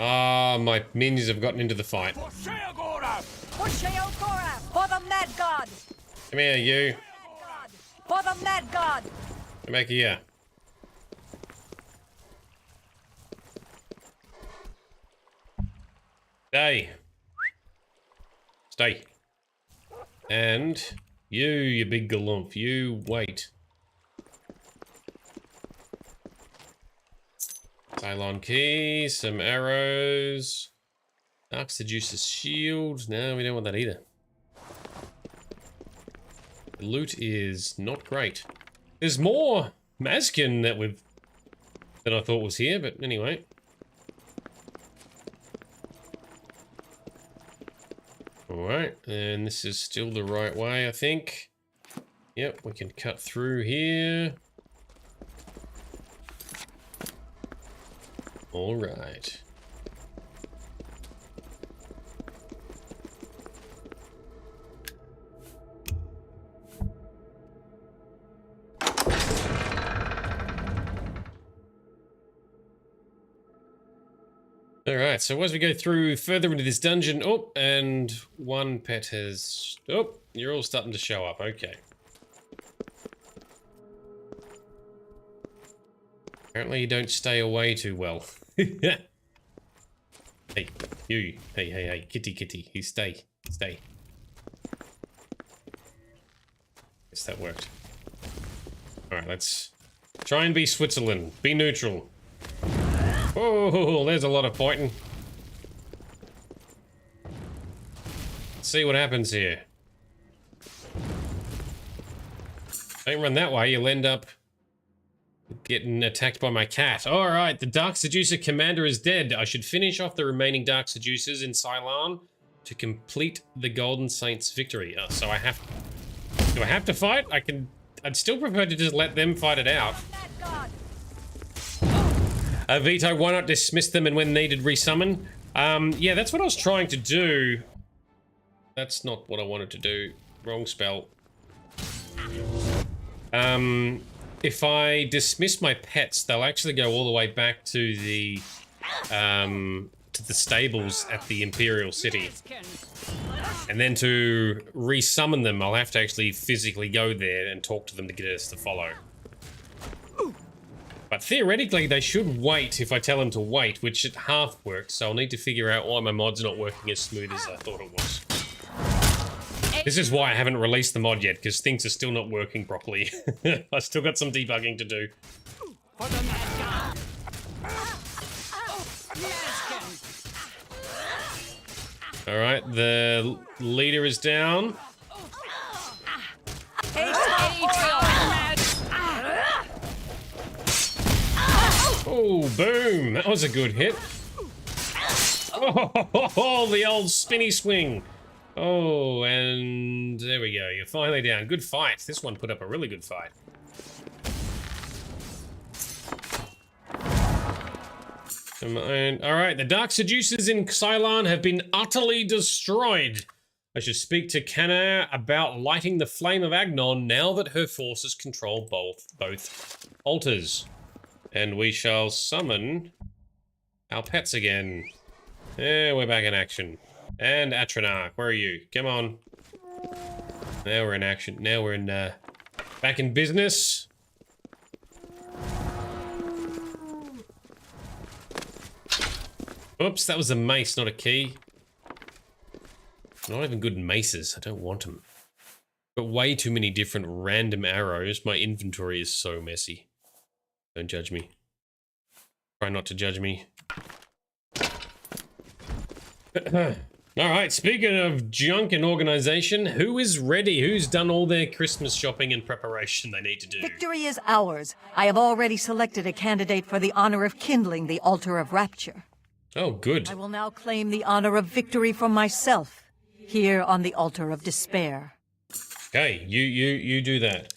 Ah, my minions have gotten into the fight. For the Mad God. Come here, you. For the Mad God. Come back here. Stay. Stay. And you big galump, you wait. Cylon key, some arrows. Dark Seducer's shield. No, we don't want that either. The loot is not great. There's more Mazkin than I thought was here, but anyway. Alright, and this is still the right way, I think. Yep, we can cut through here. Alright. Alright, so as we go through further into this dungeon, oh, and one pet has... Oh, you're all starting to show up, okay. Apparently you don't stay away too well. Hey, you. Hey, kitty, you stay. Guess that worked. Alright, let's try and be Switzerland. Be neutral. Oh, there's a lot of pointing. Let's see what happens here. Don't run that way, you'll end up getting attacked by my cat. Alright, the Dark Seducer commander is dead. I should finish off the remaining Dark Seducers in Cylon to complete the Golden Saints' victory. Oh, so I have... Do I have to fight? I'd still prefer to just let them fight it out. Vito, why not dismiss them and when needed resummon? Yeah, that's what I was trying to do. That's not what I wanted to do. Wrong spell. If I dismiss my pets, they'll actually go all the way back to the stables at the Imperial City. And then to resummon them, I'll have to actually physically go there and talk to them to get us to follow. But theoretically, they should wait if I tell them to wait, which it half works, so I'll need to figure out why my mod's not working as smooth as I thought it was. This is why I haven't released the mod yet, because things are still not working properly. I still got some debugging to do. Alright, the leader is down. Oh, boom! That was a good hit. Oh, the old spinny swing. Oh, and there we go. You're finally down. Good fight. This one put up a really good fight. Alright, the Dark Seducers in Cylon have been utterly destroyed. I should speak to Kana about lighting the flame of Agnon now that her forces control both altars. And we shall summon our pets again. Yeah, we're back in action. And Atronach, where are you? Come on. Now we're in action. Now we're in, back in business. Oops, that was a mace, not a key. Not even good maces. I don't want them. Got way too many different random arrows. My inventory is so messy. Don't judge me. Try not to judge me. Alright, speaking of junk and organization, who is ready? Who's done all their Christmas shopping and preparation they need to do? Victory is ours. I have already selected a candidate for the honor of kindling the altar of rapture. Oh, good. I will now claim the honor of victory for myself, here on the altar of despair. Okay, you do that.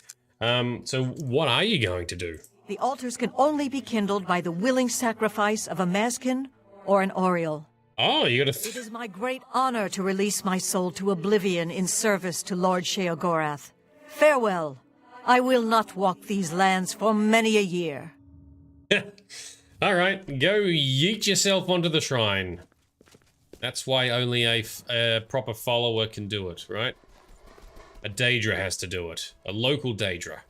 So what are you going to do? The altars can only be kindled by the willing sacrifice of a Mazkin or an Oriel. Oh, you gotta... It is my great honor to release my soul to Oblivion in service to Lord Sheogorath. Farewell. I will not walk these lands for many a year. All right, go yeet yourself onto the shrine. That's why only a proper follower can do it, right? A Daedra has to do it. A local Daedra.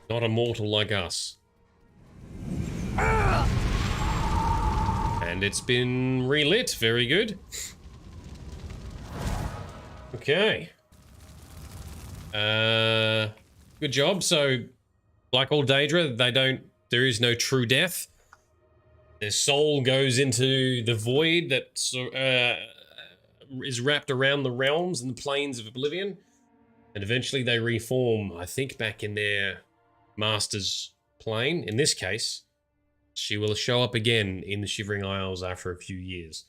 Not a mortal like us. And it's been relit. Very good. Okay. Good job. So, like all Daedra, there is no true death. Their soul goes into the void that is wrapped around the realms and the planes of Oblivion. And eventually they reform, I think, back in their master's plane. In this case, she will show up again in the Shivering Isles after a few years.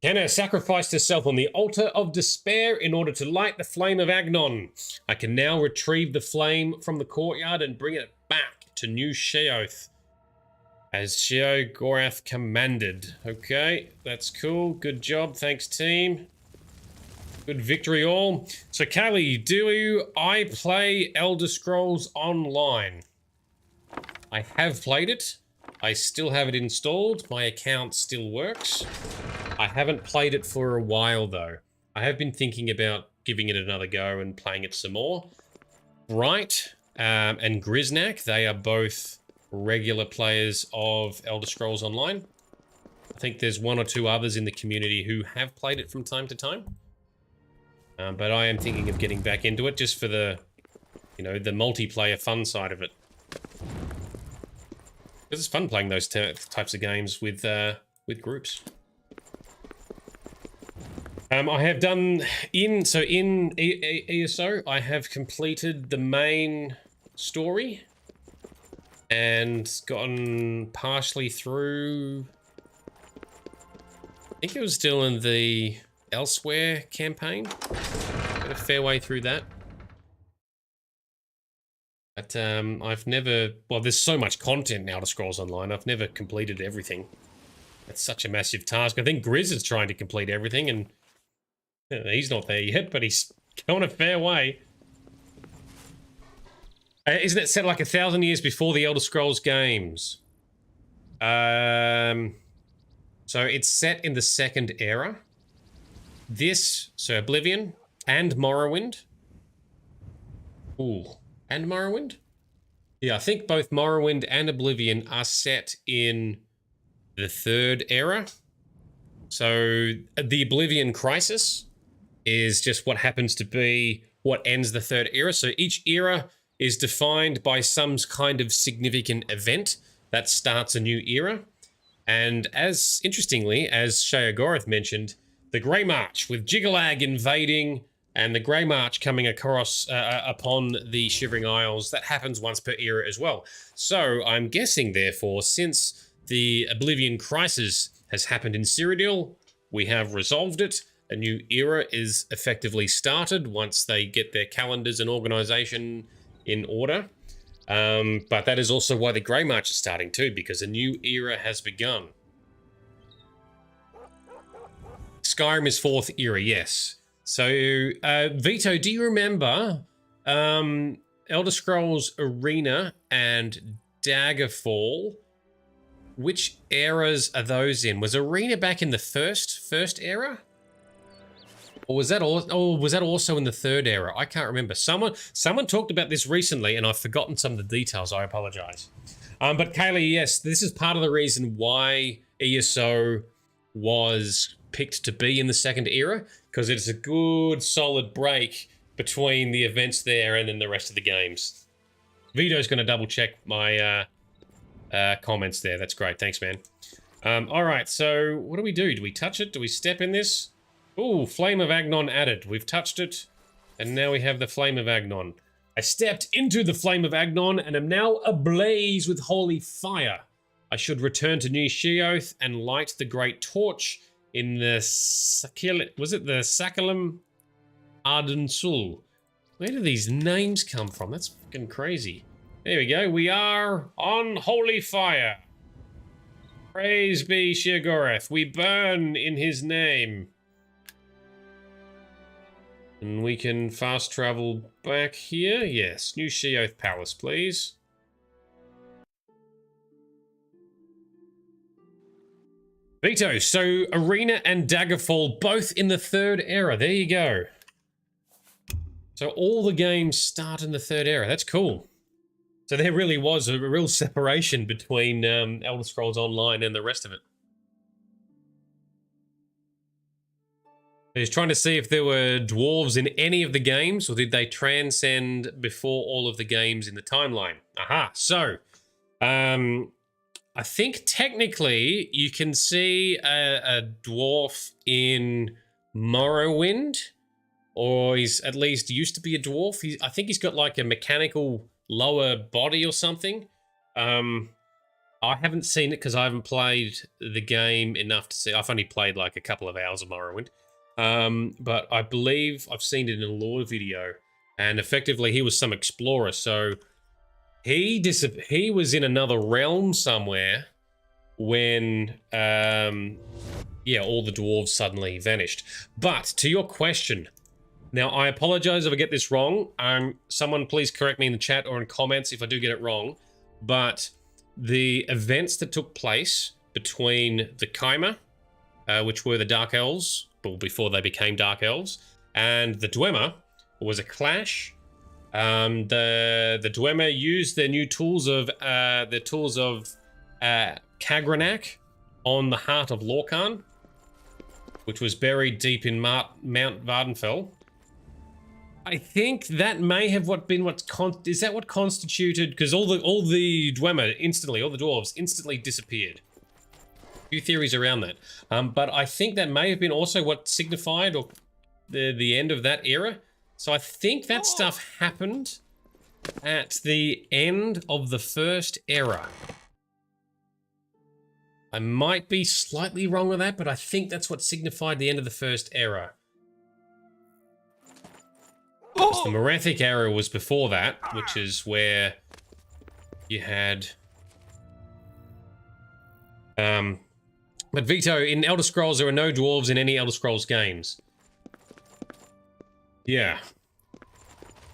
Kenna sacrificed herself on the altar of despair in order to light the flame of Agnon. I can now retrieve the flame from the courtyard and bring it back to New Sheoth, as Sheogorath commanded. Okay, that's cool. Good job. Thanks, team. Good victory all. So, Callie, do I play Elder Scrolls Online? I have played it. I still have it installed. My account still works. I haven't played it for a while, though. I have been thinking about giving it another go and playing it some more. Bright and Grisnak, they are both regular players of Elder Scrolls Online. I think there's one or two others in the community who have played it from time to time. But I am thinking of getting back into it just for the, the multiplayer fun side of it. Because it's fun playing those types of games with groups. I have done in ESO, I have completed the main story and gotten partially through. I think it was still in the Elsewhere campaign. Got a fair way through that. But I've never... Well, there's so much content in Elder Scrolls Online. I've never completed everything. It's such a massive task. I think Grizz is trying to complete everything, and he's not there yet, but he's going a fair way. Isn't it set like 1,000 years before the Elder Scrolls games? So it's set in the Second Era. So Oblivion and Morrowind. Ooh. And Morrowind? Yeah, I think both Morrowind and Oblivion are set in the Third Era. So the Oblivion Crisis is just what happens to be what ends the Third Era. So each era is defined by some kind of significant event that starts a new era. And interestingly, as Sheogorath mentioned, the Grey March with Jiggalag invading and the Grey March coming across upon the Shivering Isles, that happens once per era as well. So I'm guessing, therefore, since the Oblivion Crisis has happened in Cyrodiil, we have resolved it. A new era is effectively started once they get their calendars and organization in order. But that is also why the Grey March is starting too, because a new era has begun. Skyrim is 4th era, yes. So, Vito, do you remember Elder Scrolls Arena and Daggerfall? Which eras are those in? Was Arena back in the first era? Or was that also in the Third Era? I can't remember. Someone talked about this recently, and I've forgotten some of the details. I apologize. But Kaylee, yes, this is part of the reason why ESO was picked to be in the Second Era, because it's a good solid break between the events there and then the rest of the games. Vito's going to double check my comments there. That's great. Thanks, man. All right, so what do we do? Do we touch it? Do we step in this? Ooh, Flame of Agnon added. We've touched it, and now we have the Flame of Agnon. I stepped into the Flame of Agnon and am now ablaze with holy fire. I should return to New Sheoth and light the great torch in the Sakalum Ardensul. Where do these names come from? That's fucking crazy. There we go. We are on holy fire. Praise be Sheogorath. We burn in his name. And we can fast travel back here. Yes, New Sheoth Palace, please. Vito, so Arena and Daggerfall both in the third era. There you go. So all the games start in the third era. That's cool. So there really was a real separation between Elder Scrolls Online and the rest of it. He's trying to see if there were dwarves in any of the games, or did they transcend before all of the games in the timeline? Aha, so I think technically you can see a dwarf in Morrowind, or he's at least used to be a dwarf. I think he's got like a mechanical lower body or something. I haven't seen it because I haven't played the game enough to see. I've only played like a couple of hours of Morrowind. But I believe I've seen it in a lore video, and effectively he was some explorer, so he was in another realm somewhere when all the dwarves suddenly vanished. But to your question, now I apologize if I get this wrong. Someone please correct me in the chat or in comments if I do get it wrong. But the events that took place between the Kaima, which were the Dark Elves, before they became Dark Elves, and the Dwemer was a clash. The Dwemer used their new tools of Kagranak on the heart of Lorkhan, which was buried deep in Mount Vardenfell. I think that may have is that what constituted, because all the Dwemer instantly, all the dwarves instantly disappeared. Few theories around that, but I think that may have been also what signified or the end of that era. So I think that stuff happened at the end of the first era. I might be slightly wrong with that, but I think that's what signified the end of the first era. The Morathic era was before that, which is where you had but Vito, in Elder Scrolls, there are no dwarves in any Elder Scrolls games. Yeah.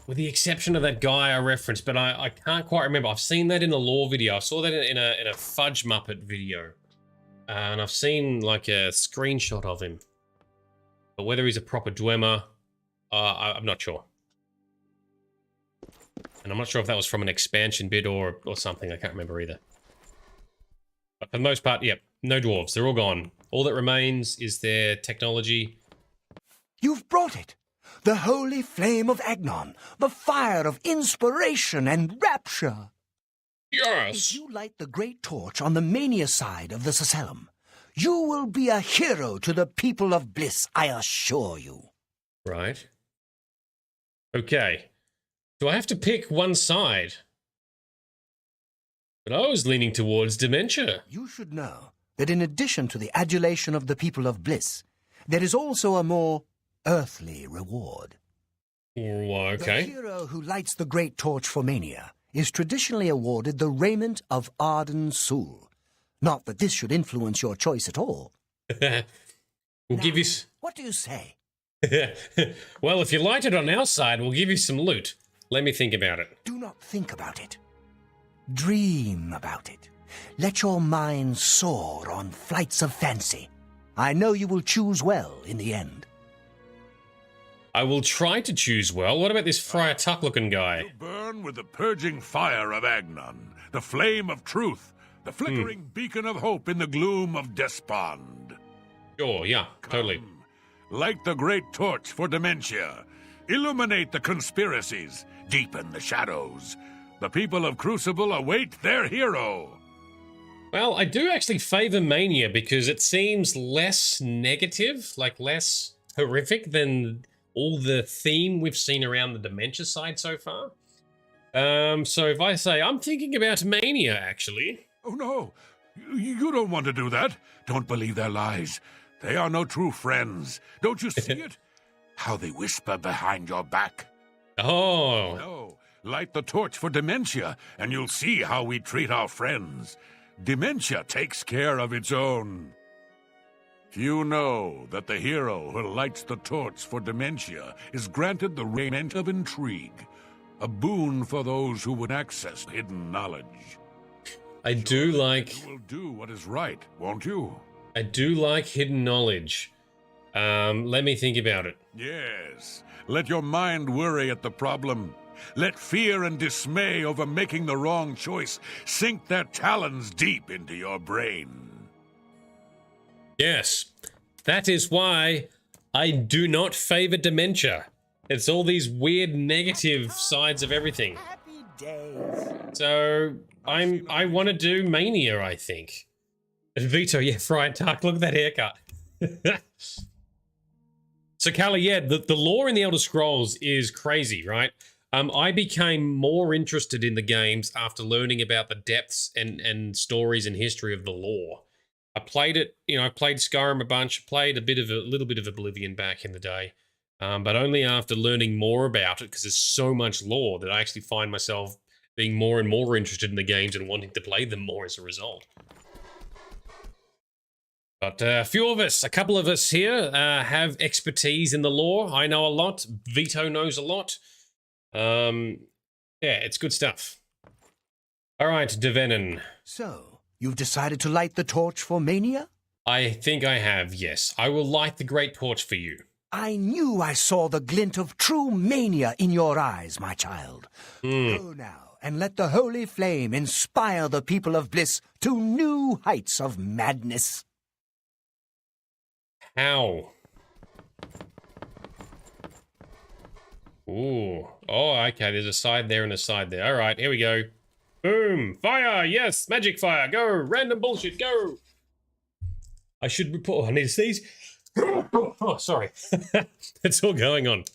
With the exception of that guy I referenced, but I can't quite remember. I've seen that in a lore video. I saw that in a Fudge Muppet video. And I've seen like a screenshot of him. But whether he's a proper Dwemer, I'm not sure. And I'm not sure if that was from an expansion bit or something. I can't remember either. But for the most part, yep. No dwarves, they're all gone. All that remains is their technology. You've brought it. The holy flame of Agnon. The fire of inspiration and rapture. Yes. If you light the great torch on the mania side of the Sacellum, you will be a hero to the people of Bliss, I assure you. Right. Okay. Do I have to pick one side? But I was leaning towards dementia. You should know that in addition to the adulation of the people of Bliss, there is also a more earthly reward. Oh, okay. The hero who lights the great torch for Mania is traditionally awarded the raiment of Arden Sul. Not that this should influence your choice at all. We'll give you... What do you say? Well, if you light it on our side, we'll give you some loot. Let me think about it. Do not think about it. Dream about it. Let your mind soar on flights of fancy. I know you will choose well in the end. I will try to choose well. What about this Friar Tuck-looking guy? You burn with the purging fire of Agnon, the flame of truth, the flickering beacon of hope in the gloom of despond. Sure, yeah, totally. Light the great torch for dementia. Illuminate the conspiracies. Deepen the shadows. The people of Crucible await their hero. Well, I do actually favor Mania because it seems less negative, like less horrific than all the theme we've seen around the dementia side so far. So if I say, I'm thinking about Mania, actually. Oh, no. You don't want to do that. Don't believe their lies. They are no true friends. Don't you see it? How they whisper behind your back. Oh. No. Light the torch for dementia, and you'll see how we treat our friends. Dementia takes care of its own. Few know that the hero who lights the torch for dementia is granted the raiment of intrigue, a boon for those who would access hidden knowledge. I do like... You will do what is right, won't you? I do like hidden knowledge. Let me think about it. Yes. Let your mind worry at the problem. Let fear and dismay over making the wrong choice sink their talons deep into your brain. Yes. That is why I do not favor dementia. It's all these weird negative sides of everything. Happy days. So I want to do Mania, I think. Vito, yeah, Fried Tuck, look at that haircut. So, Callie, yeah, the lore in the Elder Scrolls is crazy, right? I became more interested in the games after learning about the depths and stories and history of the lore. I played it, I played Skyrim a bunch, played a little bit of Oblivion back in the day, but only after learning more about it, because there's so much lore that I actually find myself being more and more interested in the games and wanting to play them more as a result. But a couple of us here have expertise in the lore. I know a lot. Vito knows a lot. Yeah, it's good stuff. All right, Devenon. So, you've decided to light the torch for Mania? I think I have, yes. I will light the great torch for you. I knew I saw the glint of true mania in your eyes, my child. Go now, and let the holy flame inspire the people of Bliss to new heights of madness. How? Ooh. Oh, okay. There's a side there and a side there. All right, here we go. Boom. Fire. Yes. Magic fire. Go. Random bullshit. Go. I should report. I need to sneeze. Oh, sorry. It's all going on.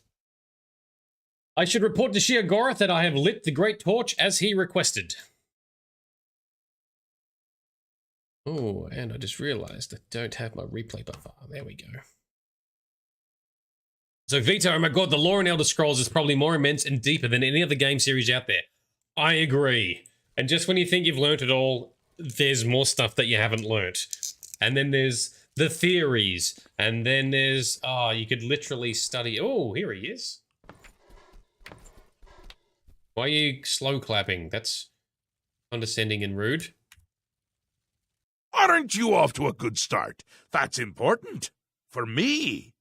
I should report to Sheogorath that I have lit the great torch as he requested. Oh, and I just realized I don't have my replay buffer. There we go. So Vito, oh my god, the lore in Elder Scrolls is probably more immense and deeper than any other game series out there. I agree. And just when you think you've learnt it all, there's more stuff that you haven't learnt. And then there's the theories. And then there's, you could literally study. Oh, here he is. Why are you slow clapping? That's condescending and rude. Aren't you off to a good start? That's important. For me.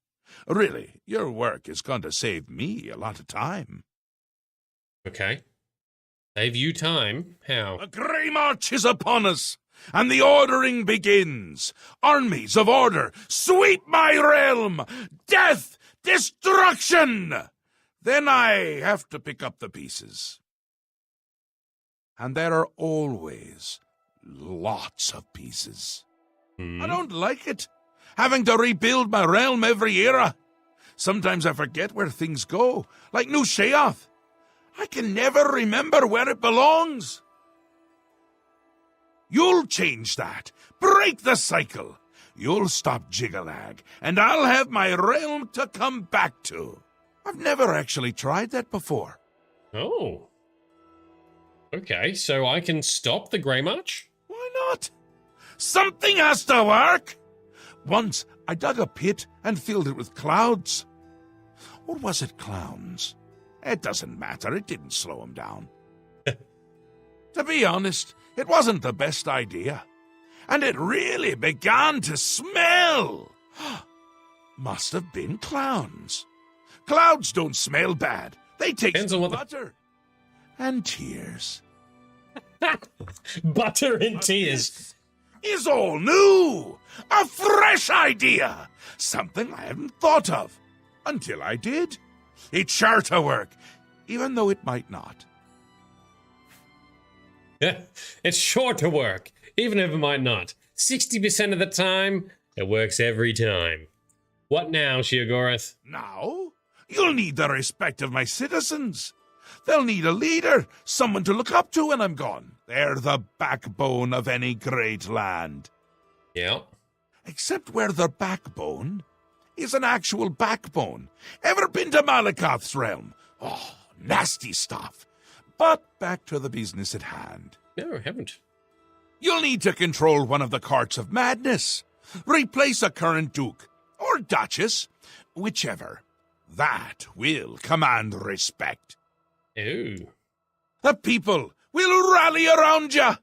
Really, your work is going to save me a lot of time. Okay. Save you time? How? A grey march is upon us, and the ordering begins. Armies of order, sweep my realm! Death! Destruction! Then I have to pick up the pieces. And there are always lots of pieces. I don't like it, having to rebuild my realm every era. Sometimes I forget where things go, like New Sheoth. I can never remember where it belongs. You'll change that. Break the cycle. You'll stop Jiggalag, and I'll have my realm to come back to. I've never actually tried that before. Oh. Okay, so I can stop the Grey March? Why not? Something has to work. Once I dug a pit and filled it with clouds. Or was it clowns? It doesn't matter. It didn't slow him down. To be honest, it wasn't the best idea. And it really began to smell. Must have been clowns. Clouds don't smell bad. They take butter and tears. Butter and tears. Is all new. A fresh idea. Something I hadn't thought of. Until I did. It's sure to work, even though it might not. It's sure to work, even if it might not. 60% of the time, it works every time. What now, Sheogorath? Now? You'll need the respect of my citizens. They'll need a leader, someone to look up to when I'm gone. They're the backbone of any great land. Yeah. Except where the backbone is an actual backbone. Ever been to Malakoth's realm? Oh, nasty stuff. But back to the business at hand. No, I haven't. You'll need to control one of the courts of madness. Replace a current duke, or duchess, whichever. That will command respect. Ooh. The people will rally around you.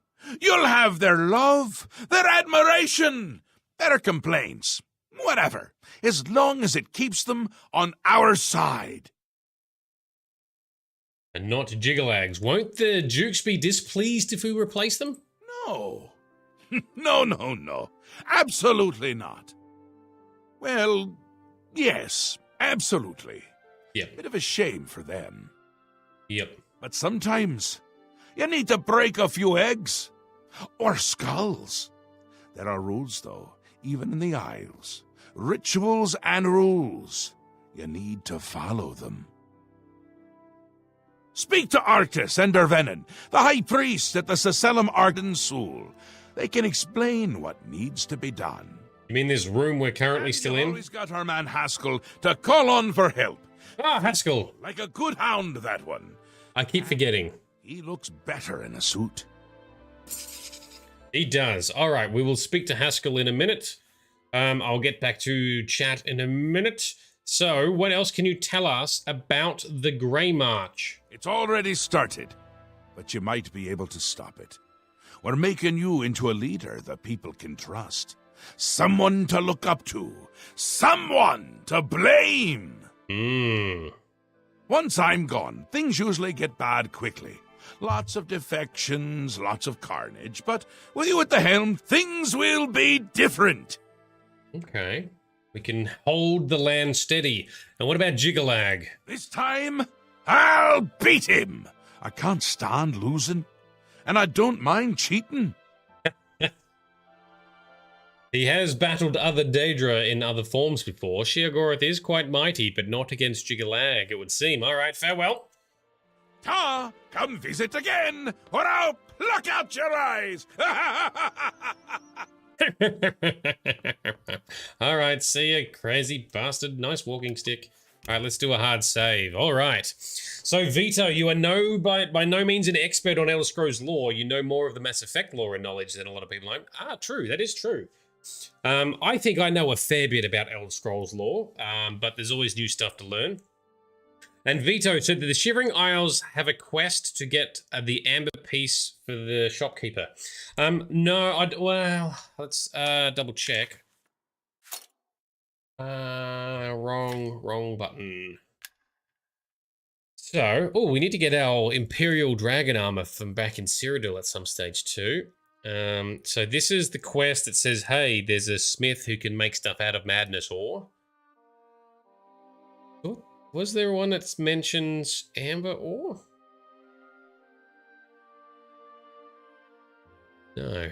You'll have their love, their admiration, their complaints, whatever, as long as it keeps them on our side. And not Jiggalags. Won't the dukes be displeased if we replace them? No. No. Absolutely not. Well, yes, absolutely. Yep. Bit of a shame for them. Yep. But sometimes you need to break a few eggs. Or skulls. There are rules, though, even in the Isles. Rituals and rules. You need to follow them. Speak to Arctis and Dervenin, the High Priest at the Sacellum Arden Sul. They can explain what needs to be done. You mean this room we're currently still in? Always got our man Haskell to call on for help. Ah, Haskell. Like a good hound, that one. I keep forgetting. He looks better in a suit. He does. All right, we will speak to Haskell in a minute. I'll get back to chat in a minute. So, what else can you tell us about the Grey March? It's already started, but you might be able to stop it. We're making you into a leader the people can trust. Someone to look up to. Someone to blame. Once I'm gone, things usually get bad quickly. Lots of defections, lots of carnage, but with you at the helm, things will be different. Okay. We can hold the land steady. And what about Jiggalag? This time, I'll beat him. I can't stand losing, and I don't mind cheating. He has battled other Daedra in other forms before. Sheogorath is quite mighty, but not against Jiggalag, it would seem. All right, farewell. Ta, come visit again, or I'll pluck out your eyes. All right, see ya, crazy bastard. Nice walking stick. All right, let's do a hard save. All right. So, Vito, you are by no means an expert on Elder Scrolls lore. You know more of the Mass Effect lore and knowledge than a lot of people know. Ah, true. That is true. I think I know a fair bit about Elder Scrolls lore, but there's always new stuff to learn. And Vito said that the Shivering Isles have a quest to get the amber piece for the shopkeeper. No, well, let's double check. Wrong button. So, we need to get our Imperial Dragon armor from back in Cyrodiil at some stage too. So this is the quest that says, hey, there's a smith who can make stuff out of madness ore. Oh, was there one that mentions amber ore? No.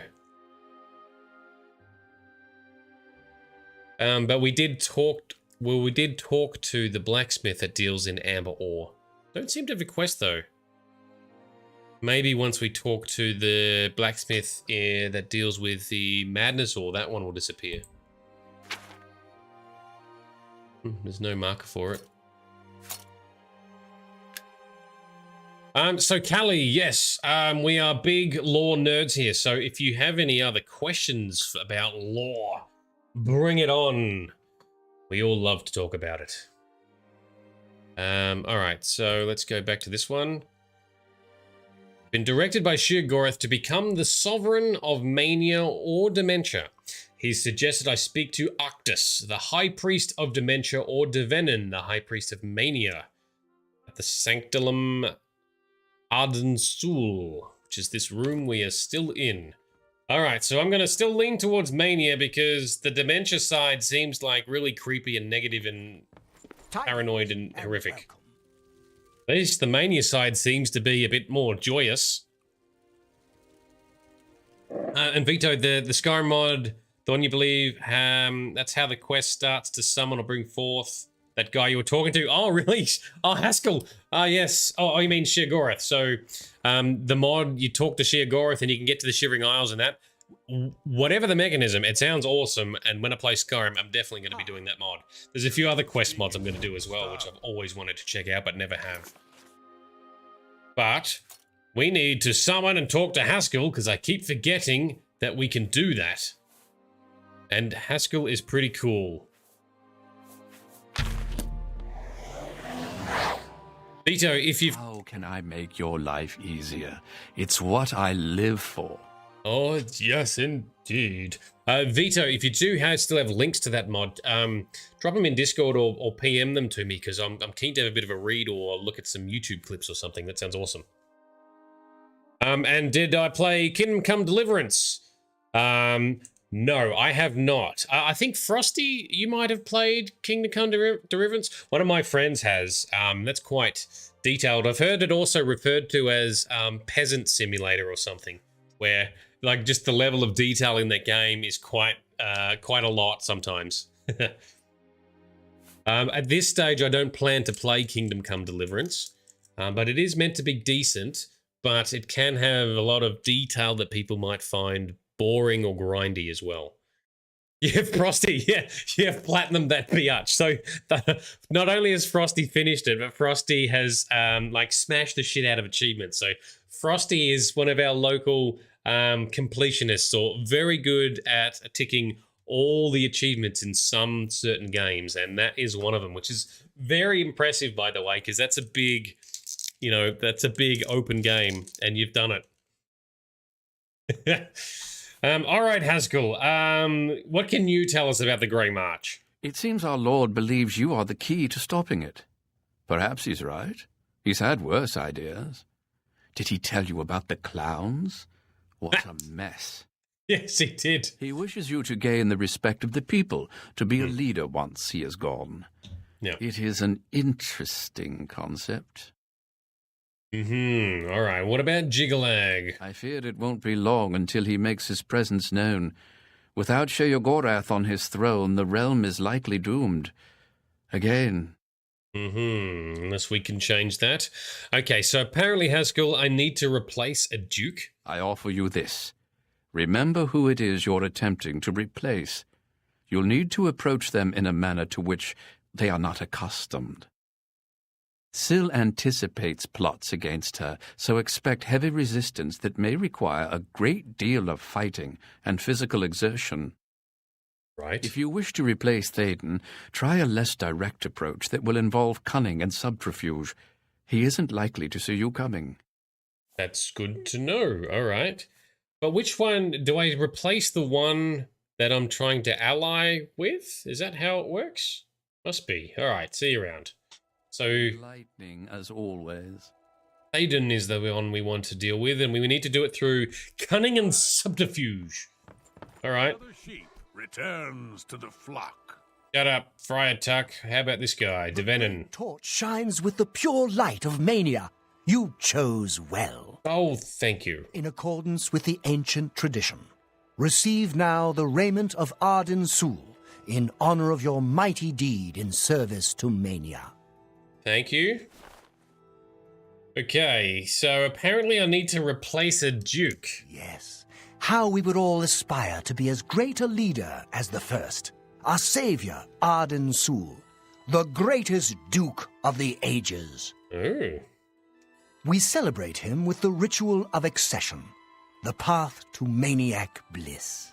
But we did talk to the blacksmith that deals in amber ore. Don't seem to have a quest though. Maybe once we talk to the blacksmith that deals with the madness ore, that one will disappear. There's no marker for it. So Callie, yes, we are big lore nerds here. So if you have any other questions about lore, bring it on. We all love to talk about it. All right, so let's go back to this one. Been directed by Sheogorath to become the sovereign of mania or dementia. He's suggested I speak to Arctis, the high priest of dementia, or Dervenin, the high priest of mania, at the Sanctum Arden Sul, which is this room we are still in. All right, so I'm going to still lean towards mania because the dementia side seems like really creepy and negative and paranoid and horrific. At least the mania side seems to be a bit more joyous. And Vito, the Skyrim mod, the one you believe, that's how the quest starts to summon or bring forth that guy you were talking to. Oh, really? Oh, Haskell. Ah, yes. Oh, you mean Sheogorath. So the mod, you talk to Sheogorath and you can get to the Shivering Isles and that. Whatever the mechanism, it sounds awesome, and when I play Skyrim, I'm definitely going to be doing that mod. There's a few other quest mods I'm going to do as well, which I've always wanted to check out, but never have. But we need to summon and talk to Haskell because I keep forgetting that we can do that. And Haskell is pretty cool. Vito, if you've... How can I make your life easier? It's what I live for. Oh, yes, indeed. Vito, if you do still have links to that mod, drop them in Discord or PM them to me because I'm keen to have a bit of a read or look at some YouTube clips or something. That sounds awesome. And did I play Kingdom Come Deliverance? No, I have not. I think Frosty, you might have played Kingdom Come Deliverance. One of my friends has. That's quite detailed. I've heard it also referred to as Peasant Simulator or something, where like just the level of detail in that game is quite a lot sometimes. At this stage, I don't plan to play Kingdom Come Deliverance, but it is meant to be decent, but it can have a lot of detail that people might find boring or grindy as well. Yeah, Frosty, yeah, you have platinum that biatch. So not only has Frosty finished it, but Frosty has like smashed the shit out of achievements. So Frosty is one of our local completionists, or very good at ticking all the achievements in some certain games, and that is one of them, which is very impressive, by the way, because that's a big, that's a big open game, and you've done it. All right, Haskell, what can you tell us about the Grey March? It seems our Lord believes you are the key to stopping it. Perhaps he's right. He's had worse ideas. Did he tell you about the clowns? What a mess. Yes, he did. He wishes you to gain the respect of the people, to be a leader once he is gone. Yeah. It is an interesting concept. All right, what about Jiggalag? I feared it won't be long until he makes his presence known. Without Sheogorath on his throne, the realm is likely doomed. Again. Unless we can change that. Okay, so apparently, Haskell, I need to replace a duke. I offer you this. Remember who it is you're attempting to replace. You'll need to approach them in a manner to which they are not accustomed. Syl anticipates plots against her, so expect heavy resistance that may require a great deal of fighting and physical exertion. Right. If you wish to replace Théoden, try a less direct approach that will involve cunning and subterfuge. He isn't likely to see you coming. That's good to know, all right. But which one, do I replace the one that I'm trying to ally with? Is that how it works? Must be. All right, see you around. So, lightning, as always. Théoden is the one we want to deal with, and we need to do it through cunning and subterfuge. All right. The sheep returns to the flock. Shut up, Friar Tuck. How about this guy, Devenon? Torch shines with the pure light of mania. You chose well. Oh, thank you. In accordance with the ancient tradition, receive now the raiment of Arden Sul in honor of your mighty deed in service to mania. Thank you. Okay, so apparently I need to replace a duke. Yes. How we would all aspire to be as great a leader as the first. Our savior, Arden Sul, the greatest duke of the ages. Oh. We celebrate him with the ritual of accession, the path to maniac bliss.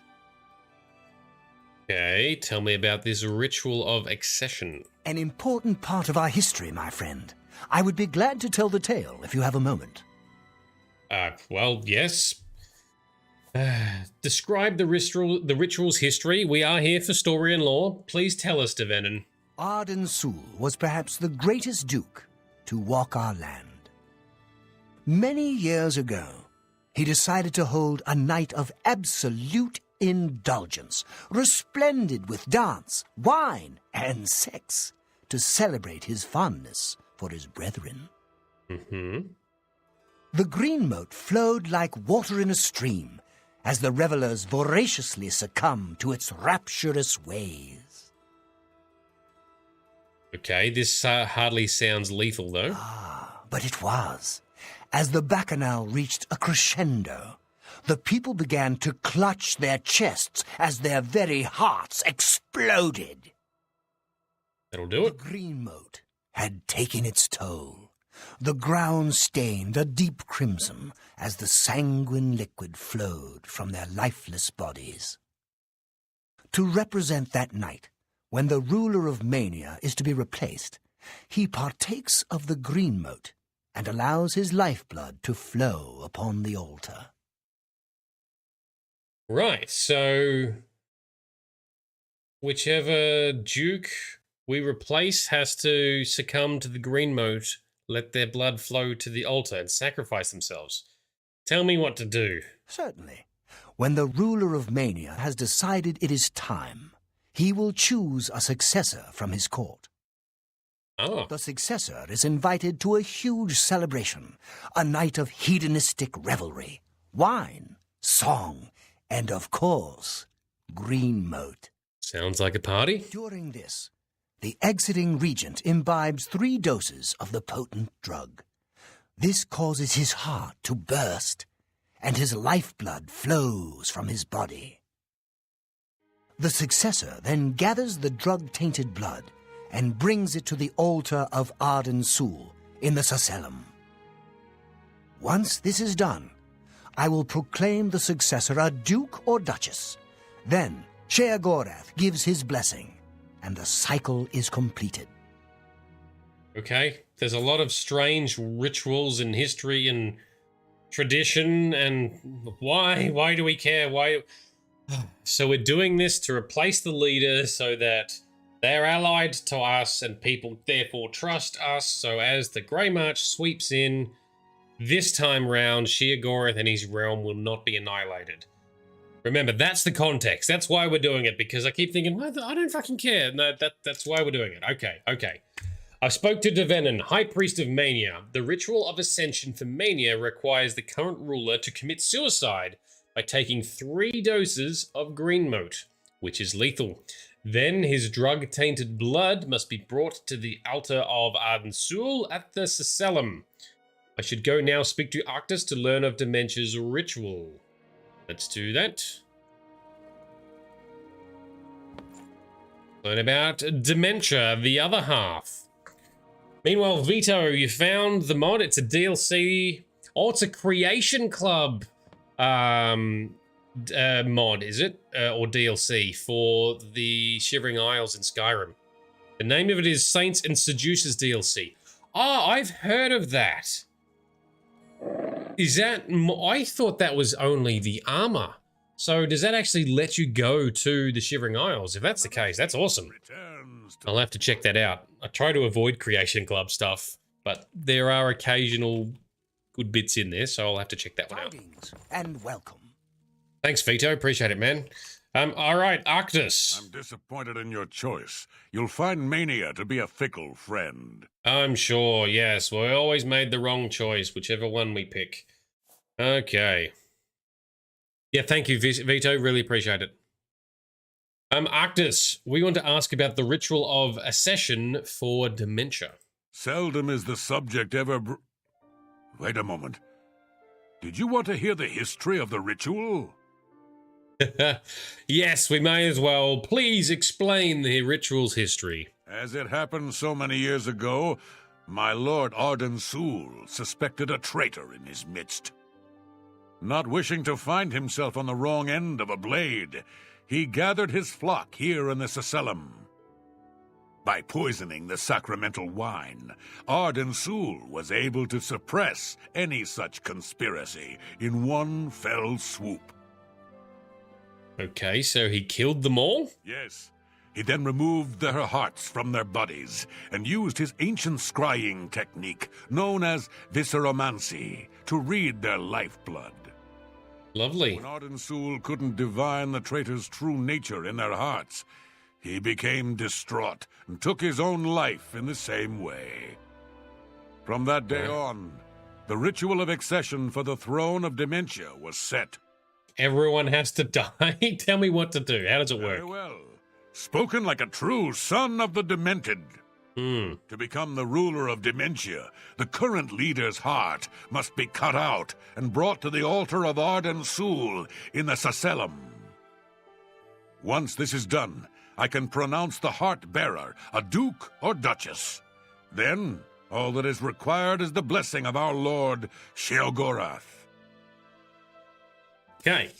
Okay, tell me about this ritual of accession. An important part of our history, my friend. I would be glad to tell the tale if you have a moment. Well, yes. Describe the ritual's history. We are here for story and lore. Please tell us, Devenon. Arden Sul was perhaps the greatest duke to walk our land. Many years ago, he decided to hold a night of absolute indulgence, resplendent with dance, wine, and sex, to celebrate his fondness for his brethren. The green moat flowed like water in a stream, as the revelers voraciously succumbed to its rapturous ways. Okay, this hardly sounds lethal, though. But it was. As the bacchanal reached a crescendo, the people began to clutch their chests as their very hearts exploded. That'll do it. The green moat had taken its toll. The ground stained a deep crimson as the sanguine liquid flowed from their lifeless bodies. To represent that night, when the ruler of Mania is to be replaced, he partakes of the green mote and allows his lifeblood to flow upon the altar. Right, so whichever Duke we replace has to succumb to the green mote, let their blood flow to the altar and sacrifice themselves. Tell me what to do. Certainly. When the ruler of Mania has decided it is time, he will choose a successor from his court. Oh. The successor is invited to a huge celebration, a night of hedonistic revelry, wine, song, and of course, green mote. Sounds like a party. During this, the exiting regent imbibes 3 doses of the potent drug. This causes his heart to burst, and his lifeblood flows from his body. The successor then gathers the drug-tainted blood and brings it to the altar of Arden Sul in the Sacellum. Once this is done, I will proclaim the successor a duke or duchess. Then Sheogorath gives his blessing, and the cycle is completed. Okay, there's a lot of strange rituals and history and tradition, and why do we care? Why? So we're doing this to replace the leader so that they're allied to us and people therefore trust us. So as the Grey March sweeps in, this time round, Sheogorath and his realm will not be annihilated. Remember, that's the context. That's why we're doing it, because I keep thinking, I don't fucking care. No, that's why we're doing it. Okay. I spoke to Devenon, High Priest of Mania. The ritual of ascension for Mania requires the current ruler to commit suicide by taking 3 doses of green mote, which is lethal. Then his drug-tainted blood must be brought to the altar of Arden Sul at the Sacellum. I should go now speak to Arctus to learn of Dementia's ritual. Let's do that. Learn about Dementia, the other half. Meanwhile, Vito, you found the mod. It's a DLC. Oh, it's a Creation Club mod, is it? Or DLC for the Shivering Isles in Skyrim. The name of it is Saints and Seducers DLC. Oh, I've heard of that. Is that... I thought that was only the armor. So does that actually let you go to the Shivering Isles? If that's the case, that's awesome. I'll have to check that out. I try to avoid Creation Club stuff, but there are occasional good bits in there, so I'll have to check that one out. And welcome. Thanks, Vito. Appreciate it, man. All right, Arctus. I'm disappointed in your choice. You'll find Mania to be a fickle friend. I'm sure, yes. We always made the wrong choice, whichever one we pick. Okay. Yeah, thank you, Vito. Really appreciate it. Arctus, we want to ask about the ritual of accession for Dementia. Seldom is the subject ever Wait a moment. Did you want to hear the history of the ritual? Yes, we may as well. Please explain the ritual's history. As it happened so many years ago, my lord Arden Sul suspected a traitor in his midst. Not wishing to find himself on the wrong end of a blade, he gathered his flock here in the Sacellum. By poisoning the sacramental wine, Arden Sul was able to suppress any such conspiracy in one fell swoop. Okay, so he killed them all? Yes. He then removed their hearts from their bodies and used his ancient scrying technique known as visceromancy to read their lifeblood. Lovely. When Arden Sul couldn't divine the traitor's true nature in their hearts, he became distraught and took his own life in the same way. From that day on, the ritual of accession for the throne of Dementia was set. Everyone has to die? Tell me what to do. How does it work? Very well. Spoken like a true son of the Demented. To become the ruler of Dementia, the current leader's heart must be cut out and brought to the altar of Arden Sul in the Sacellum. Once this is done, I can pronounce the heart-bearer a duke or duchess. Then, All that is required is the blessing of our Lord Sheogorath. Okay.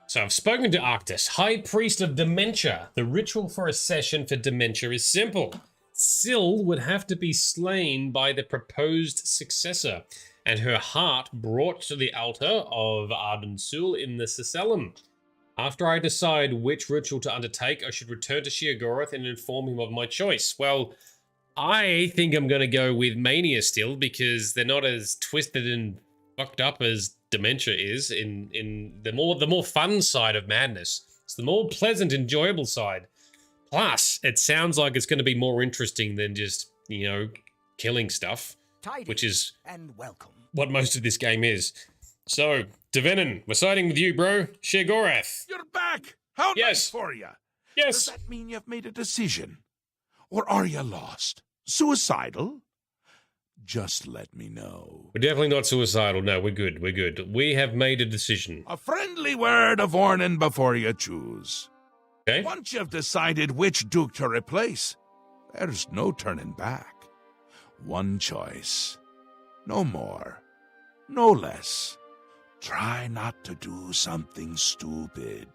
So I've spoken to Arctis, High Priest of Dementia. The ritual for a session for Dementia is simple. Syl would have to be slain by the proposed successor, and her heart brought to the altar of Arden Sul in the Sicellum. After I decide which ritual to undertake, I should return to Sheogorath and inform him of my choice. Well, I think I'm going to go with Mania still, because they're not as twisted and fucked up as Dementia is in the more fun side of madness. It's the more pleasant, enjoyable side. Plus, it sounds like it's going to be more interesting than just, you know, killing stuff, which is and welcome. What most of this game is. So, Devenin, we're siding with you, bro. Sheogorath. You're back! How nice for you! Yes! Does that mean you've made a decision? Or are you lost? Suicidal? Just let me know. We're definitely not suicidal. No, we're good. We're good. We have made a decision. A friendly word of warning before you choose. Okay. Once you've decided which Duke to replace, there's no turning back. One choice. No more. No less. Try not to do something stupid.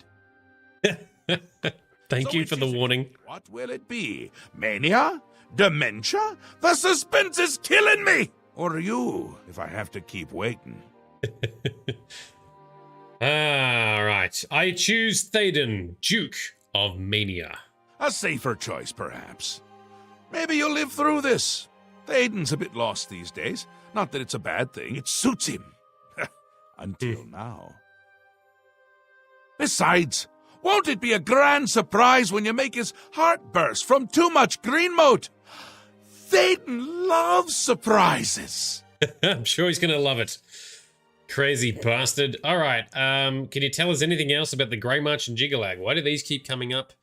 Thank you for the warning. What will it be? Mania? Dementia? The suspense is killing me! Or you, if I have to keep waiting. Right. I choose Théoden, Duke of Mania. A safer choice, perhaps. Maybe you'll live through this. Théoden's a bit lost these days. Not that it's a bad thing. It suits him. Until now. Besides, won't it be a grand surprise when you make his heart burst from too much green moat? Théoden loves surprises. I'm sure he's going to love it. Crazy bastard. All right. Can you tell us anything else about the Grey March and Jiggalag? Why do these keep coming up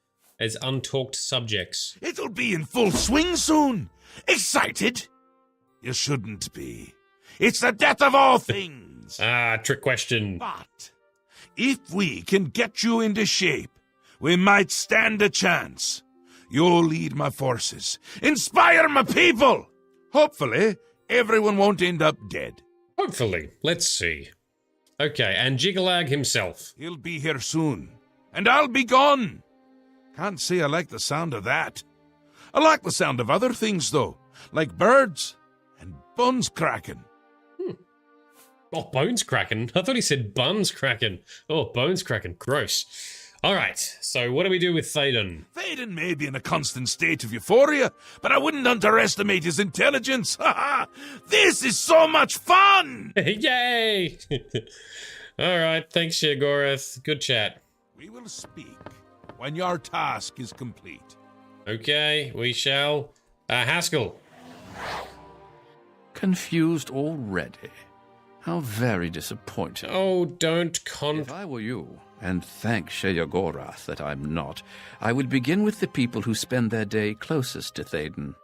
as untalked subjects? It'll be in full swing soon. Excited? You shouldn't be. It's the death of all things. Trick question. But if we can get you into shape, we might stand a chance. You'll lead my forces, inspire my people. Hopefully, everyone won't end up dead. Hopefully. Let's see. Okay, and Jiggalag himself. He'll be here soon, and I'll be gone. Can't say I like the sound of that. I like the sound of other things, though, like birds and bones cracking. Oh, bones cracking. I thought he said buns cracking. Oh, bones cracking. Gross. All right, so what do we do with Théoden? Théoden may be in a constant state of euphoria, but I wouldn't underestimate his intelligence. This is so much fun! Yay! All right, thanks, Sheogorath. Good chat. We will speak when your task is complete. Okay, we shall. Haskell. Confused already? How very disappointing. Oh, don't If I were you, and thank Sheogorath that I'm not, I would begin with the people who spend their day closest to Théoden.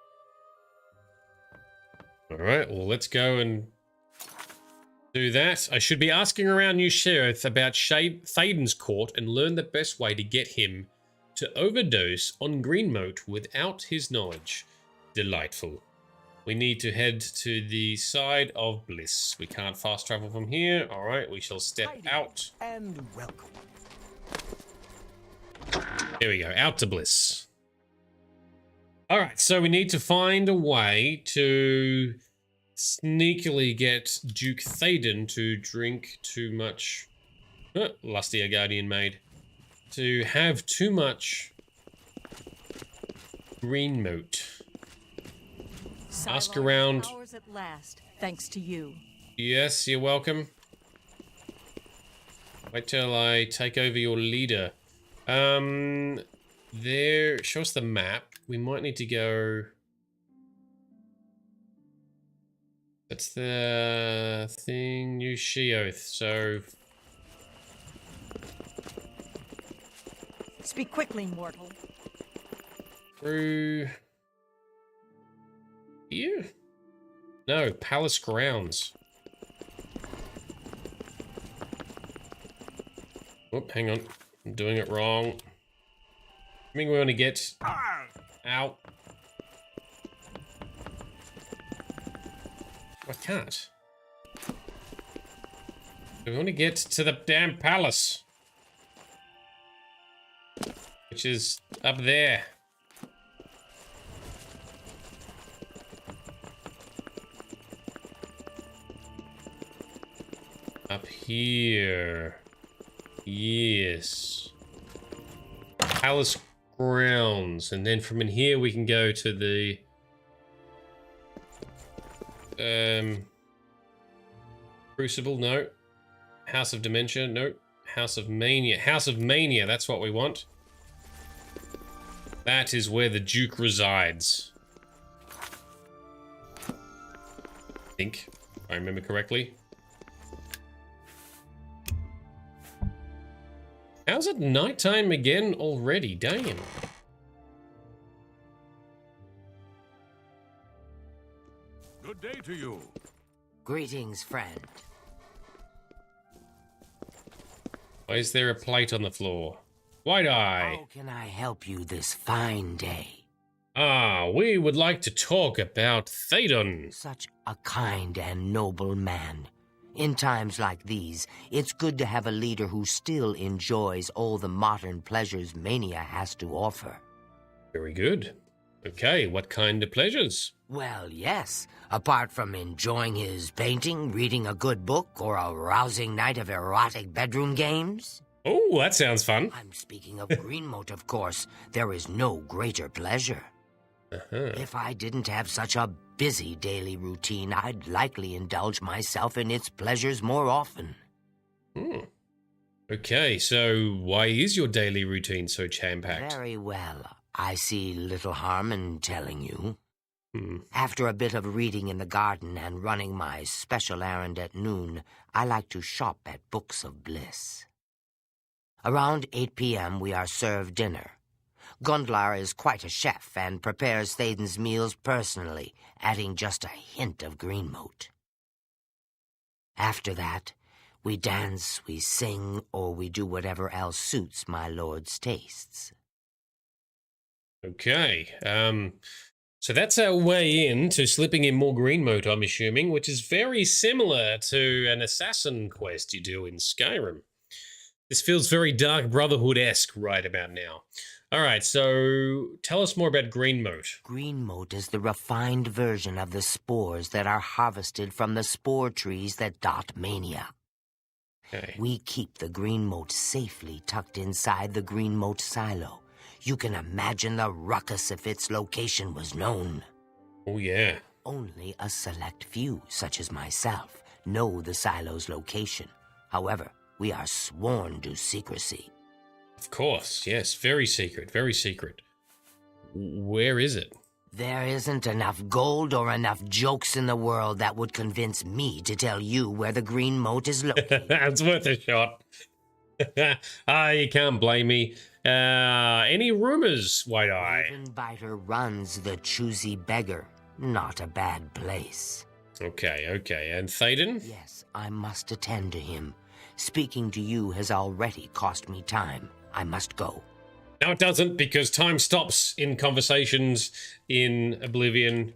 All right, well, let's go and do that. I should be asking around New Sheriff about Théoden's court and learn the best way to get him to overdose on Greenmote without his knowledge. Delightful. We need to head to the side of Bliss. We can't fast travel from here. All right, we shall step out. And welcome. Here we go, out to Bliss. All right, so we need to find a way to sneakily get Duke Théoden to drink too much. Lusty, a guardian maid. To have too much green moat. Ask around. Hours at last, thanks to you. Yes, you're welcome. Wait till I take over your leader. There, show us the map. We might need to go. That's the thing, New Sheoth. So. Speak quickly, mortal. Through. Here? No, Palace Grounds. Oh, hang on. I'm doing it wrong. I mean, we want to get out. I can't. We want to get to the damn palace. Which is up there. Up here. Yes. Palace grounds. And then from in here we can go to the... Crucible, no. House of Dementia, no. House of Mania. House of Mania, that's what we want. That is where the Duke resides. I think, if I remember correctly. How's it nighttime again already? Damn. Good day to you. Greetings, friend. Why is there a plate on the floor? Wide Eye. How can I help you this fine day? Ah, we would like to talk about Thaydon. Such a kind and noble man. In times like these, it's good to have a leader who still enjoys all the modern pleasures Mania has to offer. Very good. Okay, what kind of pleasures? Well, yes. Apart from enjoying his painting, reading a good book, or a rousing night of erotic bedroom games. Oh, that sounds fun. I'm speaking of Greenmote, of course. There is no greater pleasure. If I didn't have such a busy daily routine, I'd likely indulge myself in its pleasures more often. Okay, so why is your daily routine so jam-packed? Very well. I see little harm in telling you. After a bit of reading in the garden and running my special errand at noon, I like to shop at Books of Bliss. Around 8 p.m. we are served dinner. Gundlar is quite a chef and prepares Thaydon's meals personally, adding just a hint of Greenmote. After that, we dance, we sing, or we do whatever else suits my lord's tastes. Okay, so that's our way in to slipping in more Greenmote, I'm assuming, which is very similar to an assassin quest you do in Skyrim. This feels very Dark Brotherhood-esque right about now. All right, so tell us more about Greenmote. Greenmote is the refined version of the spores that are harvested from the spore trees that dot Mania. Okay. We keep the Greenmote safely tucked inside the Greenmote silo. You can imagine the ruckus if its location was known. Oh, yeah. Only a select few, such as myself, know the silo's location. However, we are sworn to secrecy. Of course, yes. Very secret, very secret. Where is it? There isn't enough gold or enough jokes in the world that would convince me to tell you where the Greenmote is located. It's worth a shot. You can't blame me. Any rumors, White Eye? Ravenbiter runs the Choosy Beggar. Not a bad place. Okay. And Thaydon? Yes, I must attend to him. Speaking to you has already cost me time. I must go. No, it doesn't, because time stops in conversations in Oblivion.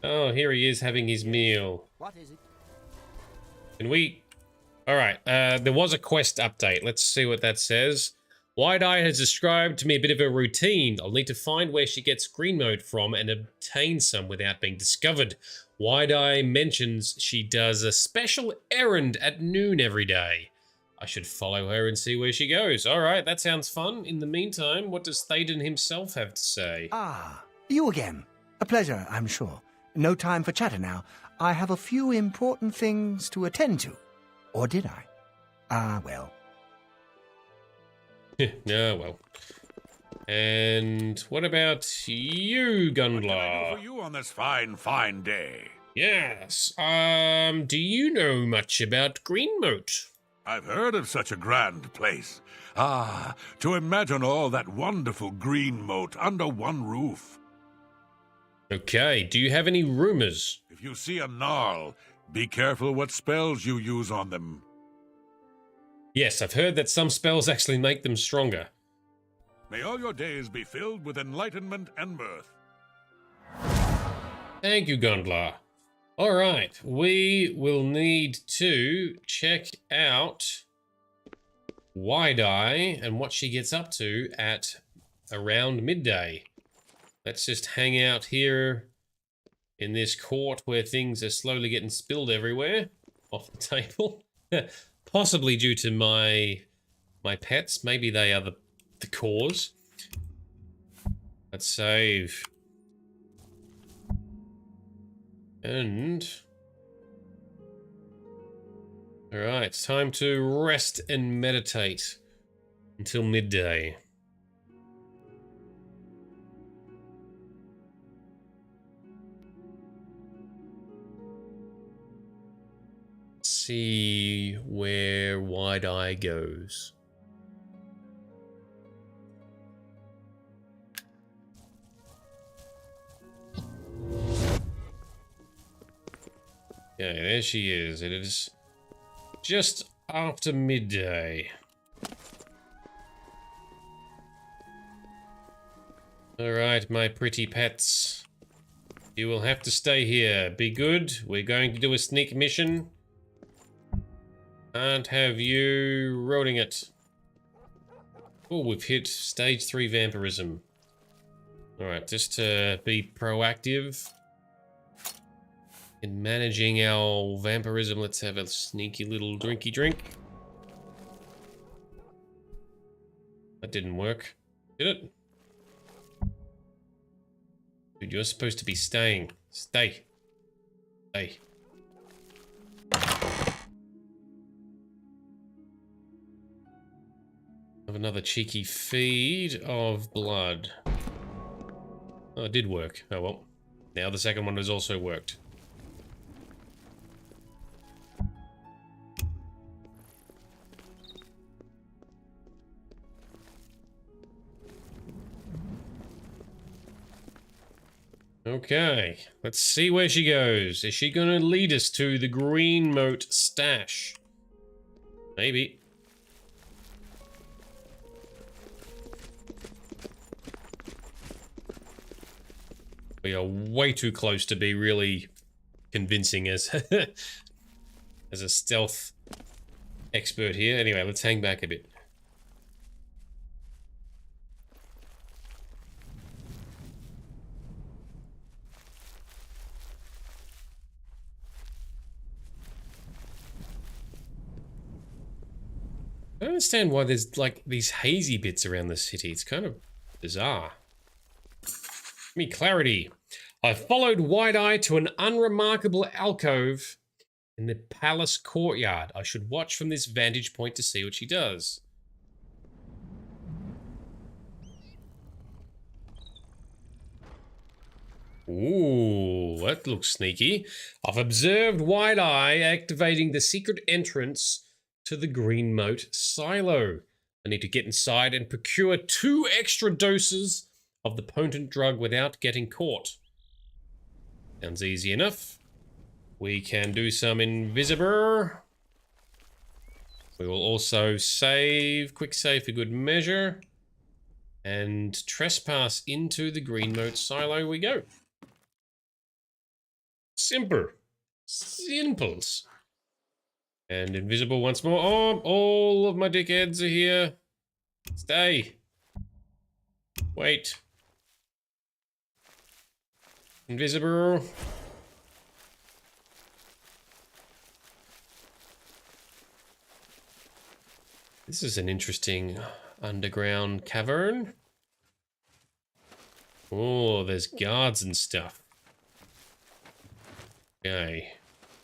Oh, here he is having his meal. What is it? Can we... Alright, there was a quest update. Let's see what that says. Wide Eye has described to me a bit of a routine. I'll need to find where she gets Greenmote from and obtain some without being discovered. Wide Eye mentions she does a special errand at noon every day. I should follow her and see where she goes. Alright, that sounds fun. In the meantime, what does Thaydon himself have to say? Ah, you again. A pleasure, I'm sure. No time for chatter now. I have a few important things to attend to. Or did I? Ah, well. Yeah, well. And what about you, Gundlar? What can I do for you on this fine day? Yes. Do you know much about Greenmote? I've heard of such a grand place. Ah, to imagine all that wonderful Greenmote under one roof. Okay, do you have any rumors? If you see a gnarl, be careful what spells you use on them. Yes, I've heard that some spells actually make them stronger. May all your days be filled with enlightenment and mirth. Thank you, Gundlar. All right, we will need to check out Wide-Eye and what she gets up to at around midday. Let's just hang out here in this court where things are slowly getting spilled everywhere off the table. Possibly due to my pets. Maybe they are the cause. Let's save. And... Alright, it's time to rest and meditate until midday. See where Wide-Eye goes. Okay, there she is. It is just after midday. Alright, my pretty pets. You will have to stay here. Be good. We're going to do a sneak mission. Can't have you roading it. Oh, we've hit stage 3 vampirism. Alright, just to be proactive in managing our vampirism, let's have a sneaky little drinky drink. That didn't work, did it? Dude, you're supposed to be staying. Stay. Stay. Have another cheeky feed of blood. Oh, it did work. Oh well. Now the second one has also worked. Okay, let's see where she goes. Is she gonna lead us to the green moat stash? Maybe. We are way too close to be really convincing as as a stealth expert here. Anyway, let's hang back a bit. I don't understand why there's like these hazy bits around the city. It's kind of bizarre. Give me clarity. I followed Wide-Eye to an unremarkable alcove in the palace courtyard. I should watch from this vantage point to see what she does. Ooh, that looks sneaky. I've observed Wide-Eye activating the secret entrance to the green moat silo. I need to get inside and procure 2 extra doses of the potent drug without getting caught. Sounds easy enough. We can do some invisible. We will also save, quick save for good measure. And trespass into the green moat silo we go. Simple. Simples. And invisible once more. Oh, all of my dickheads are here. Stay. Wait. Invisible. This is an interesting underground cavern. Oh, there's guards and stuff. Okay.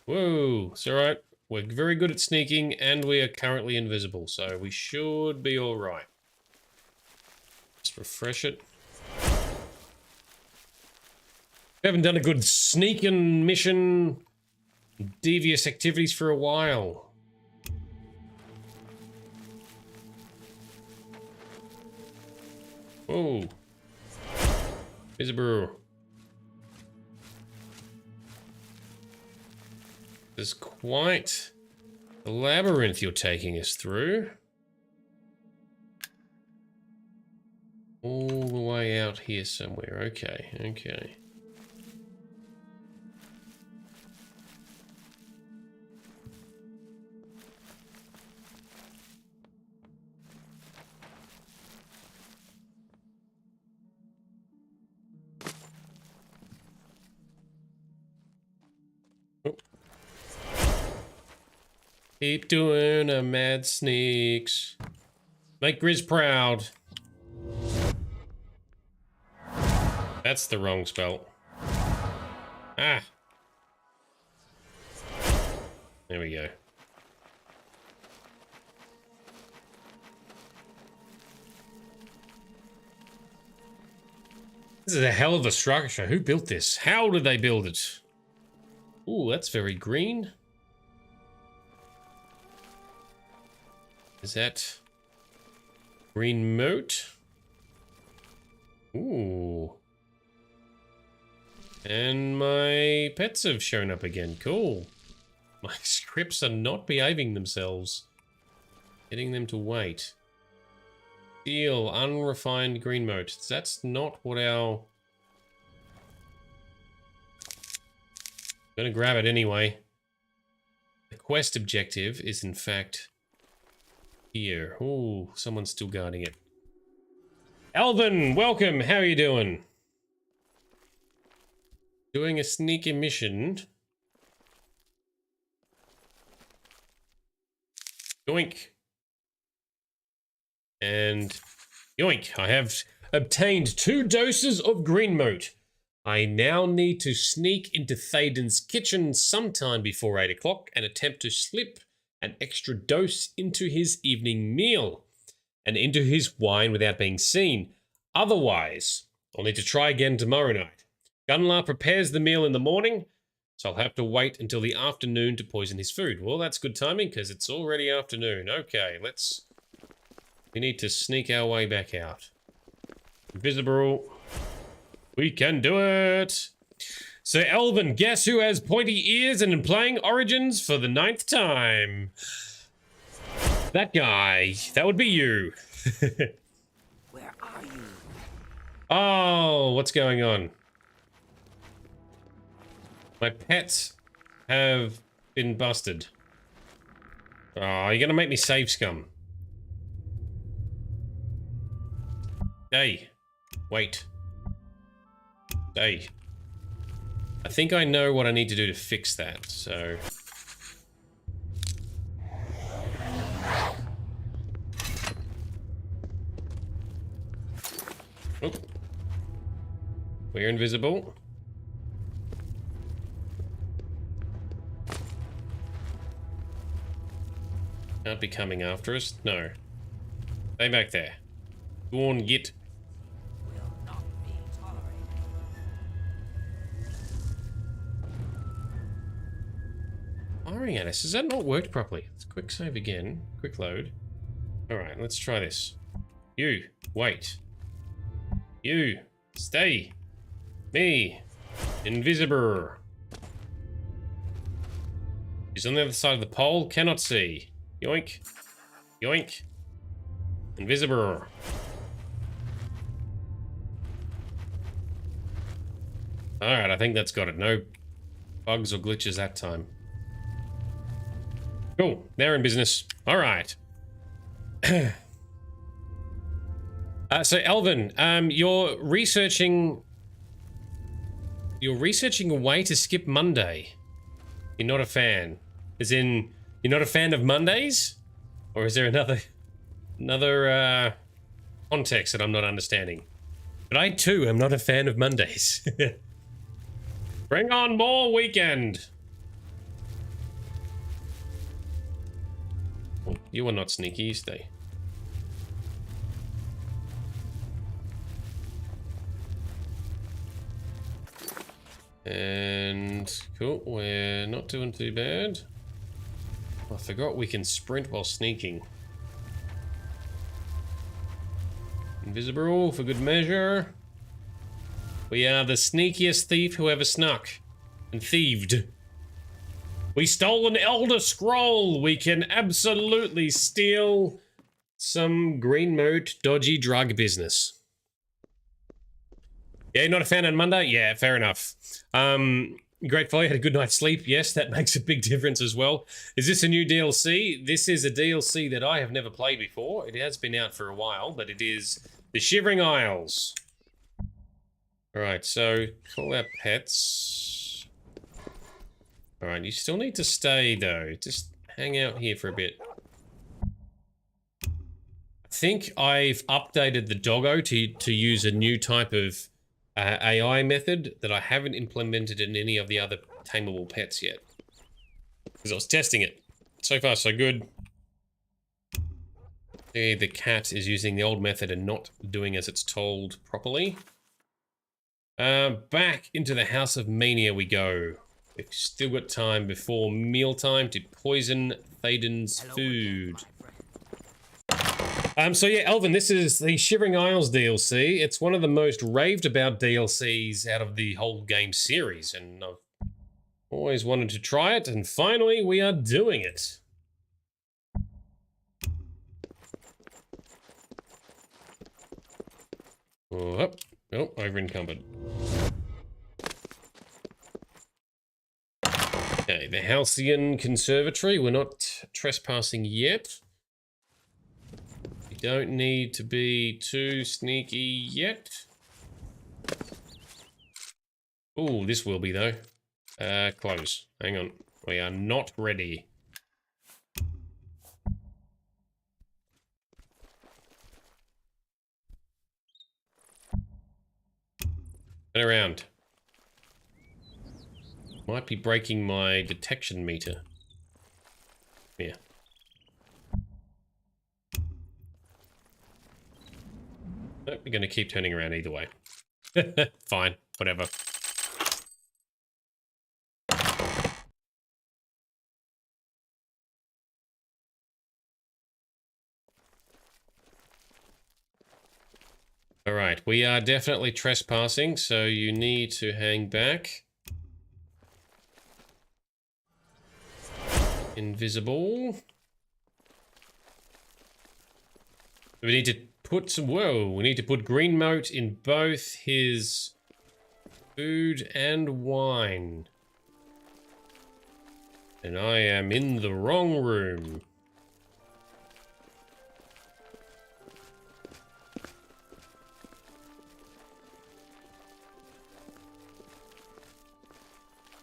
Whoa, it's alright. We're very good at sneaking and we are currently invisible, so we should be alright. Let's refresh it. We haven't done a good sneaking mission, devious activities for a while. Oh. Visible. There's quite the labyrinth you're taking us through. All the way out here somewhere. Okay, okay. Keep doing a mad sneaks. Make Grizz proud. That's the wrong spell. Ah. There we go. This is a hell of a structure. Who built this? How did they build it? Ooh, that's very green. Is that green moat? Ooh. And my pets have shown up again. Cool. My scripts are not behaving themselves. Getting them to wait. Steel, unrefined green moat. That's not what our... Gonna grab it anyway. The quest objective is in fact here. Ooh, someone's still guarding it. Alvin, welcome. How are you doing? Doing a sneaky mission. Yoink. And yoink, I have obtained 2 doses of green moat. I now need to sneak into Thaden's kitchen sometime before 8 o'clock and attempt to slip an extra dose into his evening meal and into his wine without being seen. Otherwise, I'll need to try again tomorrow night. Gunlar prepares the meal in the morning, so I'll have to wait until the afternoon to poison his food. Well, that's good timing because it's already afternoon. Okay, we need to sneak our way back out. Invisible. We can do it. So, Elvin, guess who has pointy ears and playing Origins for the 9th time? That guy. That would be you. Where are you? Oh, what's going on? My pets have been busted. Oh, you're gonna make me save scum. Hey, wait. Hey. I think I know what I need to do to fix that, so... Oh. We're invisible. Can't be coming after us. No. Stay back there. Go on, get. Firing at us. Has that not worked properly? Let's quick save again. Quick load. Alright, let's try this. You, wait. You, stay. Me, invisible. He's on the other side of the pole, cannot see. Yoink. Yoink. Invisible. Alright, I think that's got it. No bugs or glitches that time. Cool, they're in business. Alright. So Elvin, you're researching a way to skip Monday. You're not a fan. As in, you're not a fan of Mondays? Or is there another context that I'm not understanding? But I too am not a fan of Mondays. Bring on more weekend! You are not sneaky, you stay. And cool, we're not doing too bad. I forgot we can sprint while sneaking. Invisible for good measure. We are the sneakiest thief who ever snuck and thieved. We stole an Elder Scroll. We can absolutely steal some green moat dodgy drug business. Yeah, you're not a fan on Monday? Yeah, fair enough. Grateful you had a good night's sleep. Yes, that makes a big difference as well. Is this a new DLC? This is a DLC that I have never played before. It has been out for a while, but it is the Shivering Isles. Alright, so call our pets. Alright, you still need to stay though. Just hang out here for a bit. I think I've updated the doggo to use a new type of AI method that I haven't implemented in any of the other tameable pets yet. Because I was testing it. So far, so good. See, the cat is using the old method and not doing as it's told properly. Back into the House of Mania we go. We've still got time before mealtime to poison Thaden's food. So yeah, Elvin, this is the Shivering Isles DLC. It's one of the most raved about DLCs out of the whole game series, and I've always wanted to try it, and finally we are doing it. Oh, over encumbered. Okay, the Halcyon Conservatory. We're not trespassing yet. We don't need to be too sneaky yet. Oh, this will be though. Close. Hang on. We are not ready. Turn around. Might be breaking my detection meter. Yeah. Nope, we're going to keep turning around either way. Fine, whatever. Alright, we are definitely trespassing, so you need to hang back. Invisible. We need to put some... Whoa, we need to put green moat in both his food and wine. And I am in the wrong room.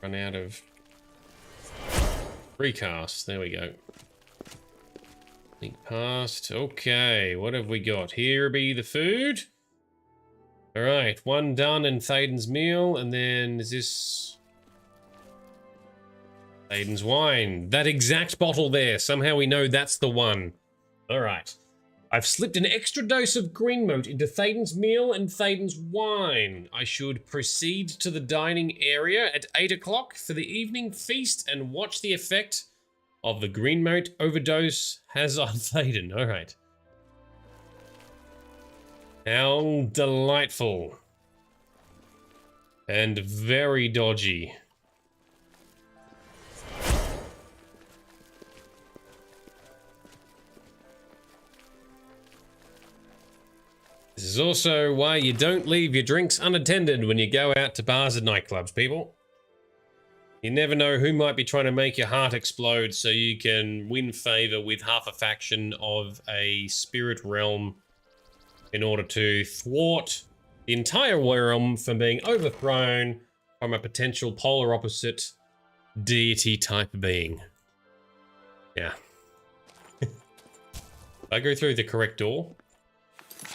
Run out of recast. There we go. Think past. Okay, what have we got? Here be the food. Alright, one done in Thaden's meal, and then is this Thaden's wine? That exact bottle there. Somehow we know that's the one. Alright. I've slipped an extra dose of green moat into Thaden's meal and Thaden's wine. I should proceed to the dining area at 8 o'clock for the evening feast and watch the effect of the green moat overdose has on Thaden. Alright. How delightful. And very dodgy. This is also why you don't leave your drinks unattended when you go out to bars and nightclubs, people. You never know who might be trying to make your heart explode so you can win favor with half a faction of a spirit realm in order to thwart the entire realm from being overthrown from a potential polar opposite deity type being. Yeah. I go through the correct door.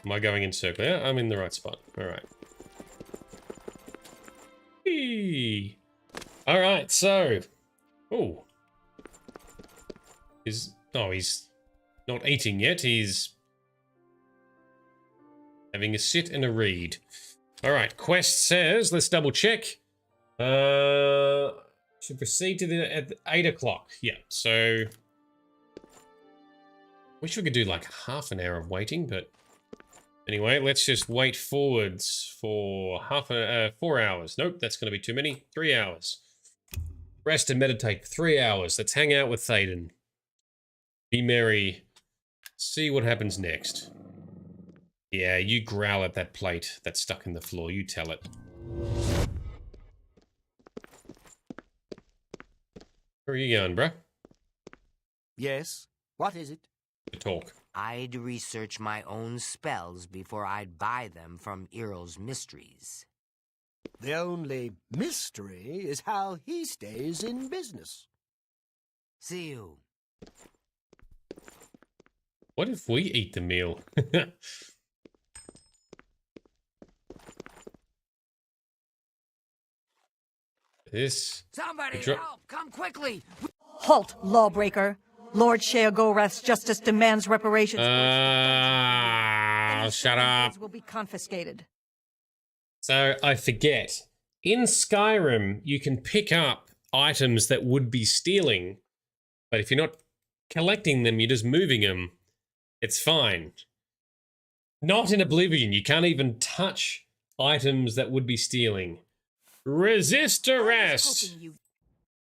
Am I going in circle? Yeah, I'm in the right spot. Alright. Alright, so... Oh. He's not eating yet. He's having a sit and a read. Alright, quest says, let's double check. Should proceed to at 8 o'clock. Yeah, so... Wish we could do like half an hour of waiting, but... Anyway, let's just wait forwards for 4 hours. Nope, that's going to be too many. 3 hours. Rest and meditate for 3 hours. Let's hang out with Thaden. Be merry. See what happens next. Yeah, you growl at that plate that's stuck in the floor. You tell it. Where are you going, bruh? Yes? What is it? To talk. I'd research my own spells before I'd buy them from Earl's Mysteries. The only mystery is how he stays in business. See you. What if we eat the meal? This... Somebody help! Come quickly! Halt, lawbreaker. Lord Sheogorath's justice demands reparations. Shut up. Will be confiscated. So, I forget. In Skyrim, you can pick up items that would be stealing, but if you're not collecting them, you're just moving them, it's fine. Not in Oblivion. You can't even touch items that would be stealing. Resist arrest!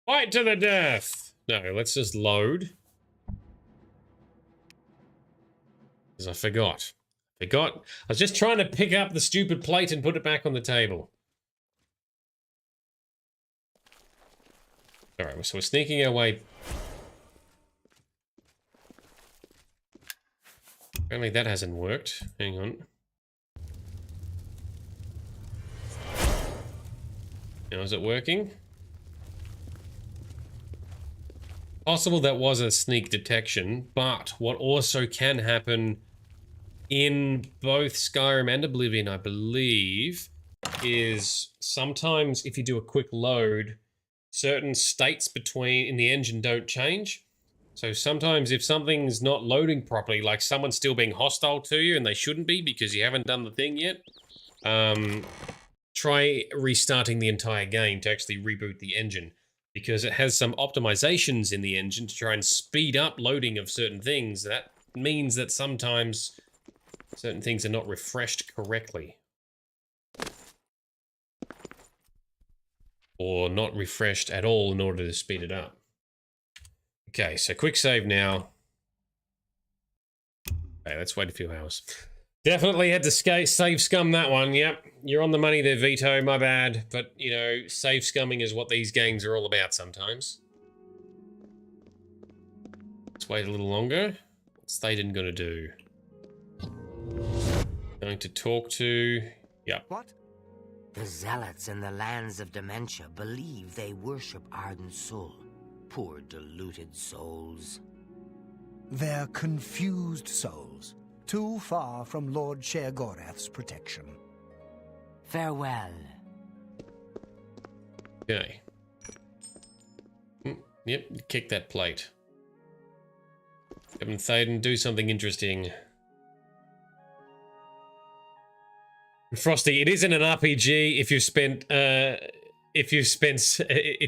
Fight to the death! No, let's just load. Because I forgot. I was just trying to pick up the stupid plate and put it back on the table. Alright, so we're sneaking our way. Apparently that hasn't worked. Hang on. Now, is it working? Possible that was a sneak detection, but what also can happen in both Skyrim and Oblivion, I believe, is sometimes if you do a quick load, certain states in the engine don't change. So sometimes if something's not loading properly, like someone's still being hostile to you and they shouldn't be because you haven't done the thing yet, try restarting the entire game to actually reboot the engine, because it has some optimizations in the engine to try and speed up loading of certain things. That means that sometimes certain things are not refreshed correctly. Or not refreshed at all in order to speed it up. Okay, so quick save now. Okay, let's wait a few hours. Definitely had to save scum that one, yep. You're on the money there, Vito, my bad. But, you know, save scumming is what these games are all about sometimes. Let's wait a little longer. What's Thaden gonna do? Going to talk to... Yep. What? The zealots in the lands of dementia believe they worship Arden Sul. Poor deluded souls. They're confused souls, too far from Lord Sheogorath's protection. Farewell. Okay. Yep, kick that plate. Kevin Thaden, do something interesting. Frosty, it isn't an RPG if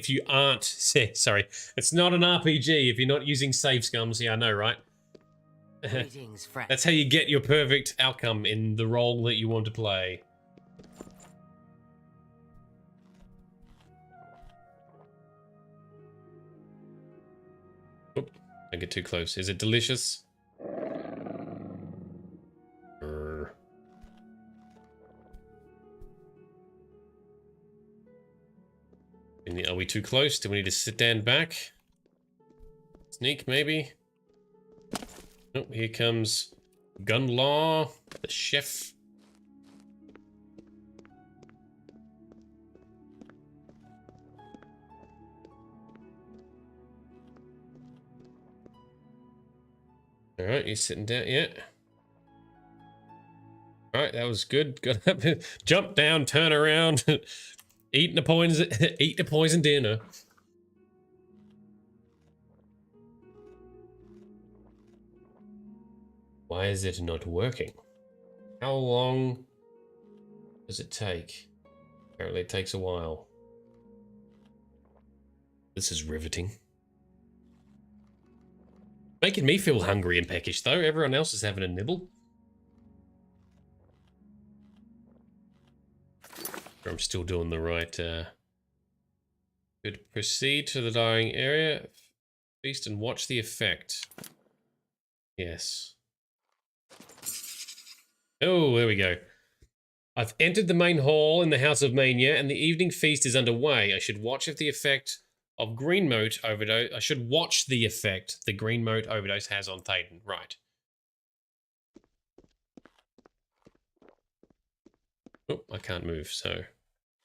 you aren't, sorry, it's not an RPG if you're not using save scums. Yeah, I know, right? Greetings, friend. That's how you get your perfect outcome in the role that you want to play. Oop, don't get too close. Is it delicious? Are we too close? Do we need to stand back? Sneak, maybe? Oh, here comes Gunlaw, the chef. Alright, you're sitting down, yeah. Alright, that was good. Got up, jump down, turn around. Eat the poison dinner. Why is it not working? How long does it take? Apparently it takes a while. This is riveting. Making me feel hungry and peckish though. Everyone else is having a nibble. I'm still doing the right, Good. Proceed to the dying area. Feast and watch the effect. Yes. Oh, there we go. I've entered the main hall in the House of Mania, and the evening feast is underway. I should watch if the effect of green mote overdose... I should watch the effect the green mote overdose has on Thaden. Right. Oh, I can't move, so...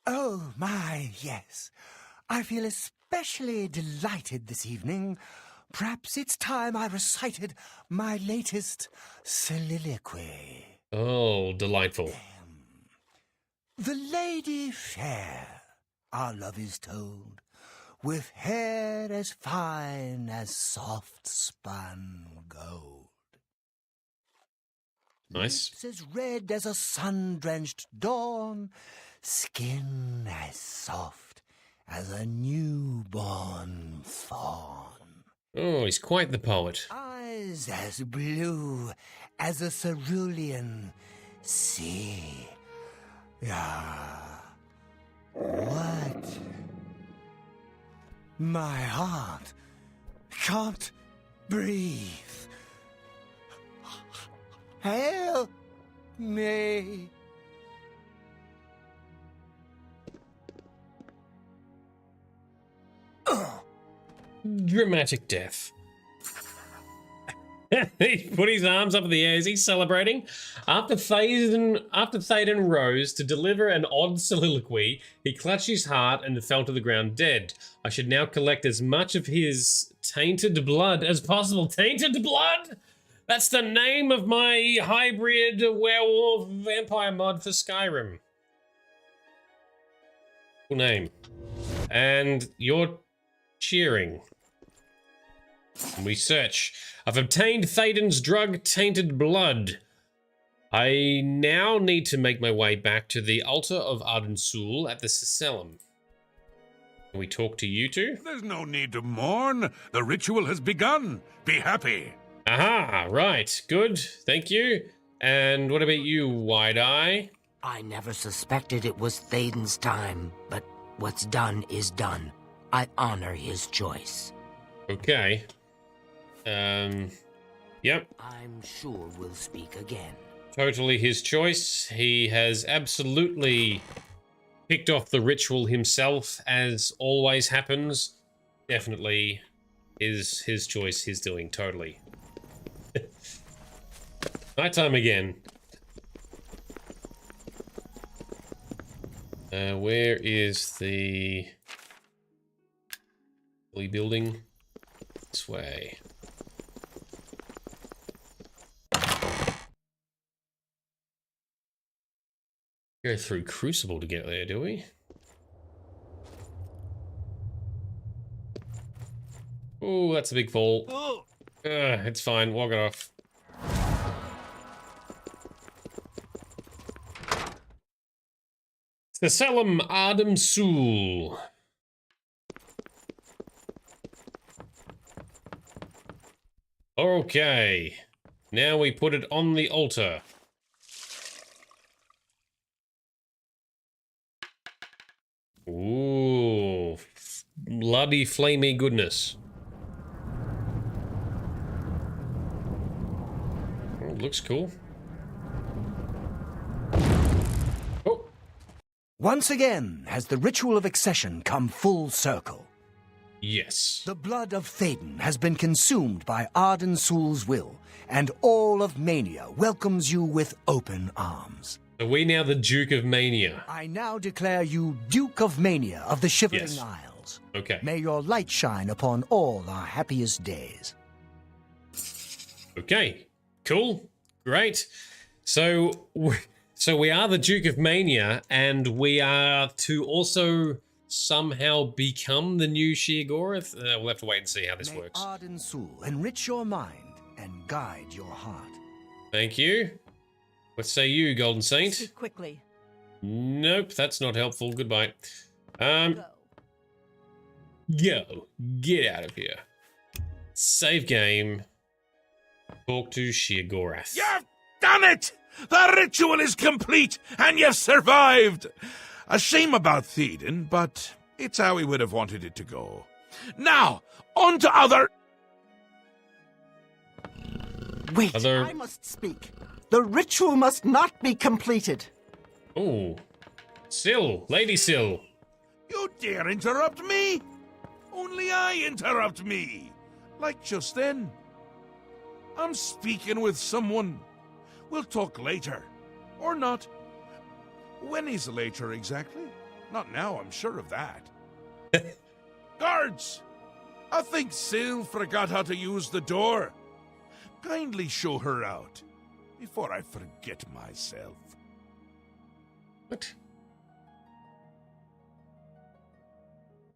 Oh, my, yes. I feel especially delighted this evening perhaps it's time I recited my latest soliloquy. Oh, delightful. The lady fair, our love is told, with hair as fine as soft spun gold. Nice. Lips as red as a sun-drenched dawn, skin as soft as a newborn fawn. Oh, he's quite the poet. Eyes as blue as a cerulean sea. Ah, what? My heart can't breathe. Help me. Dramatic death. He put his arms up in the air. Is he celebrating? After Théoden rose to deliver an odd soliloquy, he clutched his heart and fell to the ground dead. I should now collect as much of his tainted blood as possible. Tainted blood? That's the name of my hybrid werewolf vampire mod for Skyrim. Cool name. And you're cheering. We search. I've obtained Théoden's drug, Tainted Blood. I now need to make my way back to the altar of Ardensul at the Sicellum. Can we talk to you two? There's no need to mourn. The ritual has begun. Be happy. Aha, right. Good. Thank you. And what about you, Wide-Eye? I never suspected it was Théoden's time, but what's done is done. I honor his choice. Okay. Yep. I'm sure we'll speak again. Totally his choice. He has absolutely picked off the ritual himself, as always happens. Definitely is his choice, his doing, totally. Nighttime again. Where is the building? This way. Go through Crucible to get there, do we? Oh, that's a big fall. It's fine. Walk it off. Sicellum Ardensul. Okay. Now we put it on the altar. Ooh. Bloody flamey goodness. Oh, looks cool. Oh. Once again has the ritual of accession come full circle. Yes. The blood of Théoden has been consumed by Ardensul's will, and all of Mania welcomes you with open arms. Are we now the Duke of Mania? I now declare you Duke of Mania of the Shivering Isles. Okay. May your light shine upon all our happiest days. Okay. Cool. Great. So we are the Duke of Mania, and we are to also somehow become the new Sheogorath? We'll have to wait and see how this works. May Ardensul enrich your mind and guide your heart. Thank you. What say you, Golden Saint? Speak quickly. Nope, that's not helpful. Goodbye. Go. Get out of here. Save game. Talk to Sheogorath. You've done it! The ritual is complete, and you've survived! A shame about Théoden, but it's how he would have wanted it to go. Now, on to other... Wait, I must speak. The ritual must not be completed. Oh. Syl, Lady Syl. You dare interrupt me? Only I interrupt me. Like just then. I'm speaking with someone. We'll talk later. Or not. When is later exactly? Not now, I'm sure of that. Guards! I think Syl forgot how to use the door. Kindly show her out, before I forget myself. What?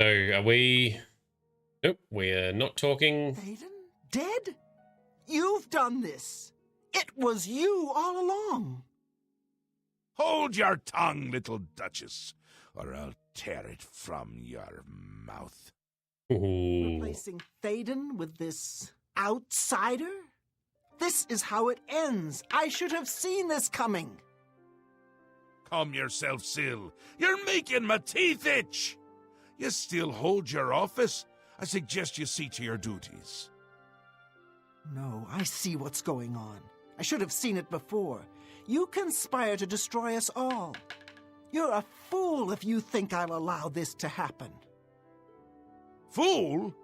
So, are we... Nope, we're not talking... Thaden? Dead? You've done this. It was you all along. Hold your tongue, little Duchess, or I'll tear it from your mouth. Ooh. Replacing Thaden with this outsider? This is how it ends. I should have seen this coming. Calm yourself, Syl. You're making my teeth itch. You still hold your office? I suggest you see to your duties. No, I see what's going on. I should have seen it before. You conspire to destroy us all. You're a fool if you think I'll allow this to happen. Fool?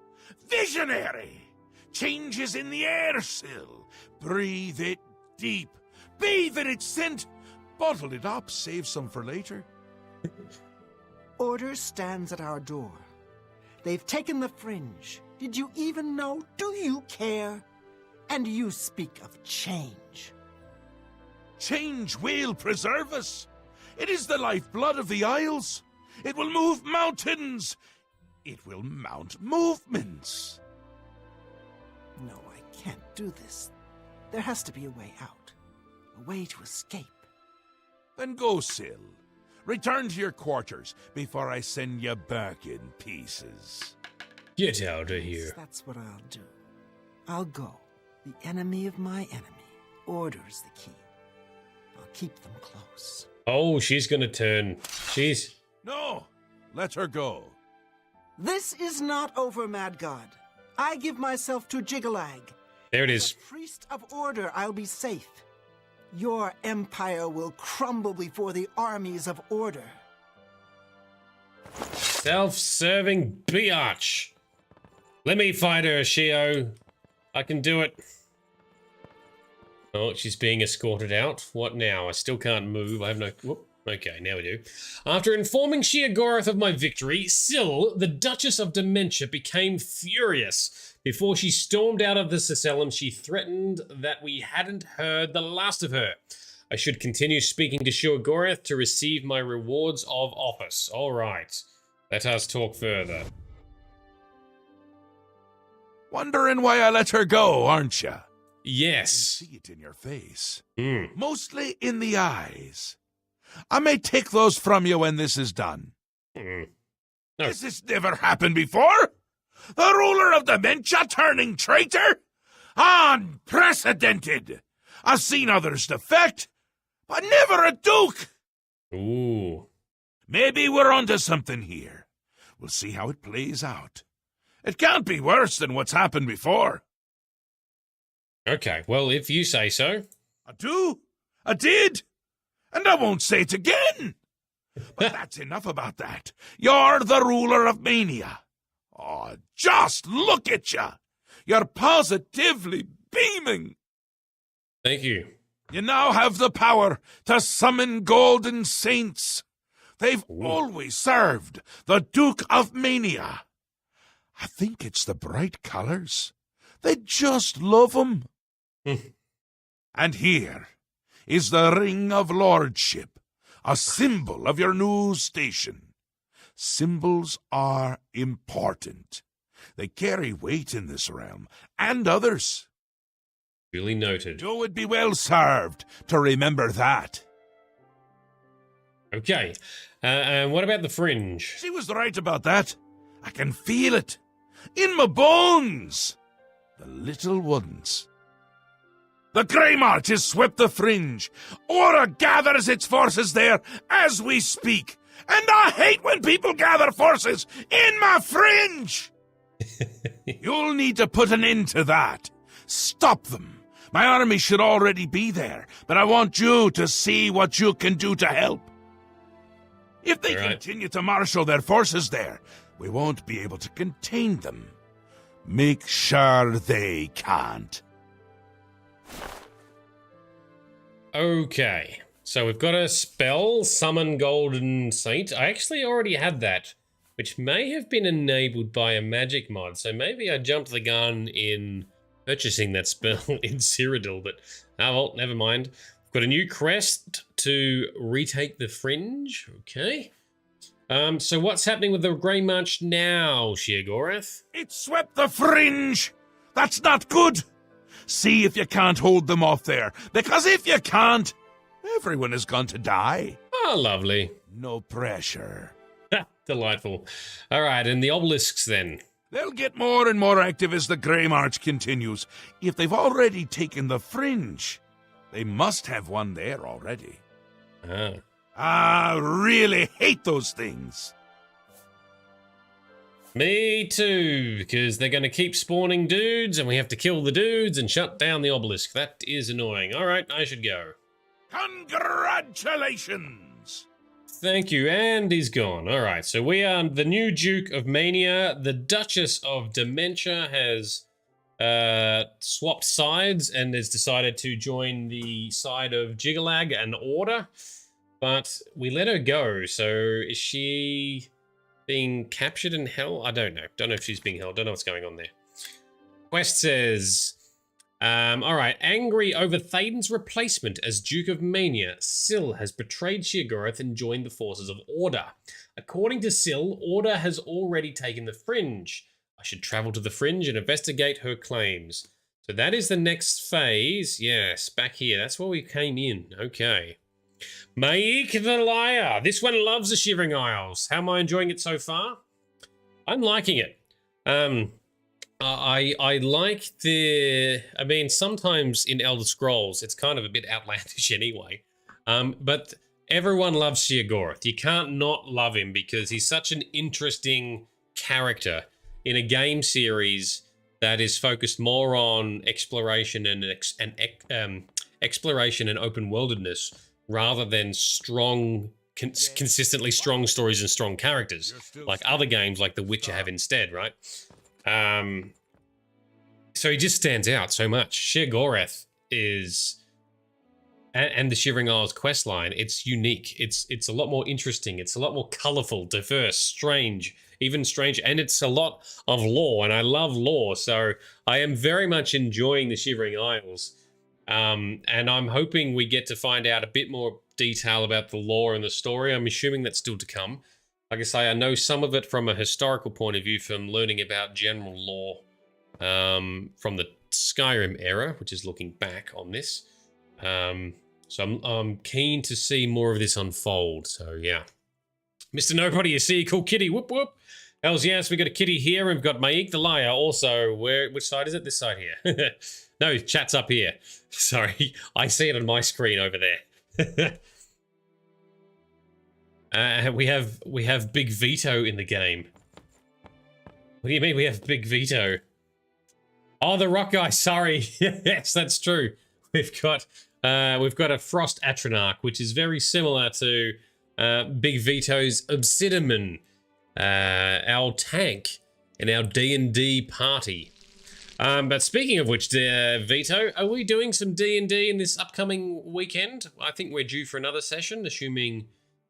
Visionary! Change is in the air, Syl. Breathe it deep. Bathe in its scent. Bottle it up, save some for later. Order stands at our door. They've taken the fringe. Did you even know? Do you care? And you speak of change. Change will preserve us. It is the lifeblood of the Isles. It will move mountains. It will mount movements. No, I can't do this. There has to be a way out. A way to escape. Then go, Syl. Return to your quarters before I send you back in pieces. Get out of here. That's what I'll do. I'll go. The enemy of my enemy orders the key. I'll keep them close. Oh, she's gonna turn. She's... No! Let her go. This is not over, Mad God. I give myself to Jiggalag. There it is. As a priest of order, I'll be safe. Your empire will crumble before the armies of order. Self-serving biatch. Let me fight her, Shio. I can do it. Oh, she's being escorted out. What now? I still can't move. I have no... Whoop. Okay, now we do. After informing Sheogorath of my victory, Syl, the Duchess of Dementia, became furious. Before she stormed out of the Cecellum, she threatened that we hadn't heard the last of her. I should continue speaking to Sheogorath to receive my rewards of office. All right. Let us talk further. Wondering why I let her go, aren't you? Yes. I can see it in your face. Mm. Mostly in the eyes. I may take those from you when this is done. Mm. No. Has this never happened before? The ruler of Dementia turning traitor? Unprecedented! I've seen others defect, but never a duke! Ooh. Maybe we're onto something here. We'll see how it plays out. It can't be worse than what's happened before. Okay, well, if you say so. I do. I did. And I won't say it again. But that's enough about that. You're the ruler of Mania. Oh, just look at you. You're positively beaming. Thank you. You now have the power to summon golden saints. They've always served the Duke of Mania. I think it's the bright colors. They just love 'em. And here is the Ring of Lordship, a symbol of your new station. Symbols are important. They carry weight in this realm, and others. Really noted. You would be well served to remember that. Okay, and what about the fringe? She was right about that. I can feel it. In my bones. The little ones. The Grey March has swept the fringe. Aura gathers its forces there as we speak. And I hate when people gather forces in my fringe. You'll need to put an end to that. Stop them. My army should already be there, but I want you to see what you can do to help. If they continue to marshal their forces there, we won't be able to contain them. Make sure they can't. Okay, so we've got a spell, Summon Golden Saint. I actually already had that which may have been enabled by a magic mod. So maybe I jumped the gun in purchasing that spell in Cyrodiil, but oh well, never mind. We've got a new quest to retake the Fringe. Okay. So what's happening with the Grey March now, Sheogorath? It swept the Fringe! That's not good! See if you can't hold them off there, because if you can't, everyone is going to die. Oh, lovely. No pressure. Delightful. All right, and the obelisks then? They'll get more and more active as the Grey March continues. If they've already taken the Fringe, they must have one there already. I really hate those things. Me too, because they're going to keep spawning dudes, and we have to kill the dudes and shut down the obelisk. That is annoying. All right, I should go. Congratulations! Thank you, and he's gone. All right, so we are the new Duke of Mania. The Duchess of Dementia has swapped sides and has decided to join the side of Jiggalag and Order, but we let her go. So is she being captured in hell? I don't know. Don't know if she's being held. Don't know what's going on there. Quest says, all right, angry over Thaden's replacement as Duke of Mania, Syl has betrayed Sheogorath and joined the forces of Order. According to Syl, Order has already taken the Fringe. I should travel to the Fringe and investigate her claims. So that is the next phase. Yes, back here. That's where we came in. Okay. Maik the Liar. This one loves the Shivering Isles. How am I enjoying it so far? I'm liking it. I like the... I mean, sometimes in Elder Scrolls, it's kind of a bit outlandish anyway. But everyone loves Sheogorath. You can't not love him because he's such an interesting character in a game series that is focused more on exploration and exploration and open worldedness, rather than strong, consistently strong stories and strong characters, like other games like The Witcher have instead, right? So he just stands out so much. Sheogorath is, and the Shivering Isles questline, it's unique. It's a lot more interesting. It's a lot more colorful, diverse, strange, even strange, and it's a lot of lore, and I love lore, so I am very much enjoying the Shivering Isles. And I'm hoping we get to find out a bit more detail about the lore and the story. I'm assuming that's still to come. Like I say, I know some of it from a historical point of view from learning about general lore from the Skyrim era, which is looking back on this. So I'm keen to see more of this unfold. So yeah. Mr. Nobody, you see a cool kitty. Whoop whoop. Hells yes, we got a kitty here, and we've got Maik the Liar also. Which side is it? This side here. No, chat's up here. Sorry, I see it on my screen over there. We have Big Vito in the game. What do you mean we have Big Vito? Oh, the rock guy. Sorry. Yes, that's true. We've got a Frost Atronach, which is very similar to Big Vito's Obsidian, our tank in our D&D party. But speaking of which, Vito, are we doing some D&D in this upcoming weekend? I think we're due for another session, assuming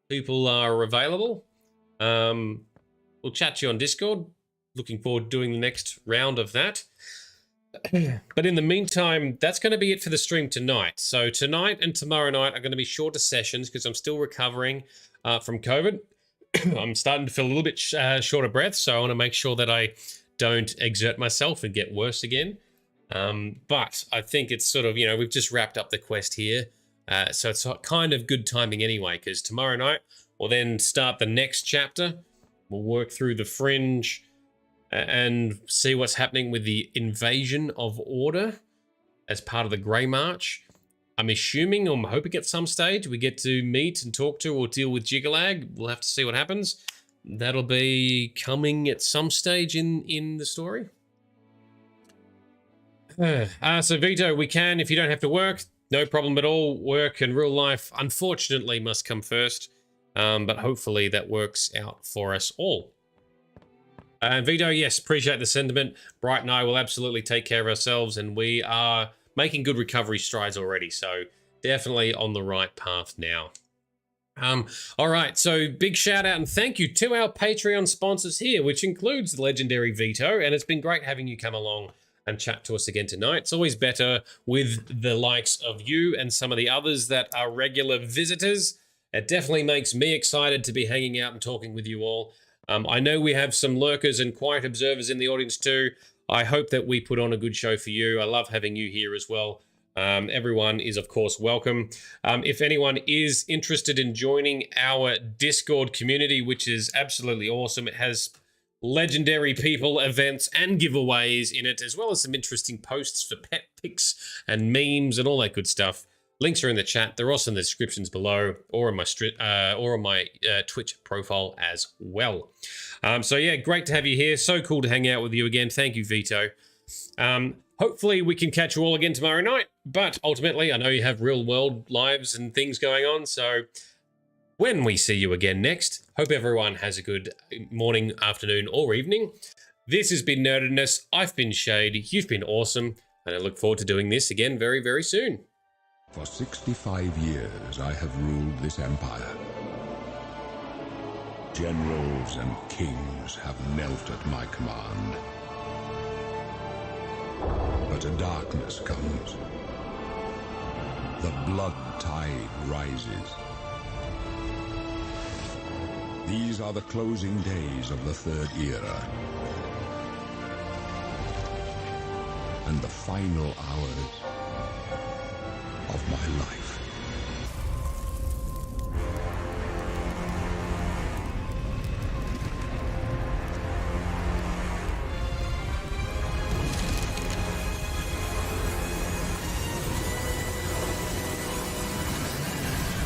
people are available. We'll chat to you on Discord. Looking forward to doing the next round of that. But in the meantime, that's going to be it for the stream tonight. So tonight and tomorrow night are going to be shorter sessions because I'm still recovering from COVID. I'm starting to feel a little bit short of breath, so I want to make sure that I don't exert myself and get worse again. But I think it's sort of, we've just wrapped up the quest here. So it's kind of good timing anyway, because tomorrow night we'll then start the next chapter. We'll work through the Fringe and see what's happening with the invasion of Order as part of the Grey March. I'm assuming, I'm hoping at some stage we get to meet and talk to or deal with Jiggalag. We'll have to see what happens. That'll be coming at some stage in the story. So Vito, we can, if you don't have to work, no problem at all. Work and real life, unfortunately, must come first. But hopefully that works out for us all. Vito, yes, appreciate the sentiment. Bright and I will absolutely take care of ourselves, and we are making good recovery strides already, so definitely on the right path now. All right, so big shout out and thank you to our Patreon sponsors here, which includes the legendary Vito, and it's been great having you come along and chat to us again tonight. It's always better with the likes of you and some of the others that are regular visitors. It definitely makes me excited to be hanging out and talking with you all. I know we have some lurkers and quiet observers in the audience too. I hope that we put on a good show for you. I love having you here as well. Everyone is, of course, welcome. If anyone is interested in joining our Discord community, which is absolutely awesome, it has legendary people, events, and giveaways in it, as well as some interesting posts for pet pics and memes and all that good stuff. Links are in the chat. They're also in the descriptions below, or on my Twitch profile as well. So yeah, great to have you here. So cool to hang out with you again. Thank you, Vito. Hopefully we can catch you all again tomorrow night, but ultimately I know you have real world lives and things going on, so when we see you again next, hope everyone has a good morning, afternoon, or evening. This has been Nerdedness. I've been Shade. You've been awesome, and I look forward to doing this again very, very soon. For 65 years, I have ruled this empire. Generals and kings have knelt at my command. But a darkness comes. The blood tide rises. These are the closing days of the Third Era. And the final hours of my life.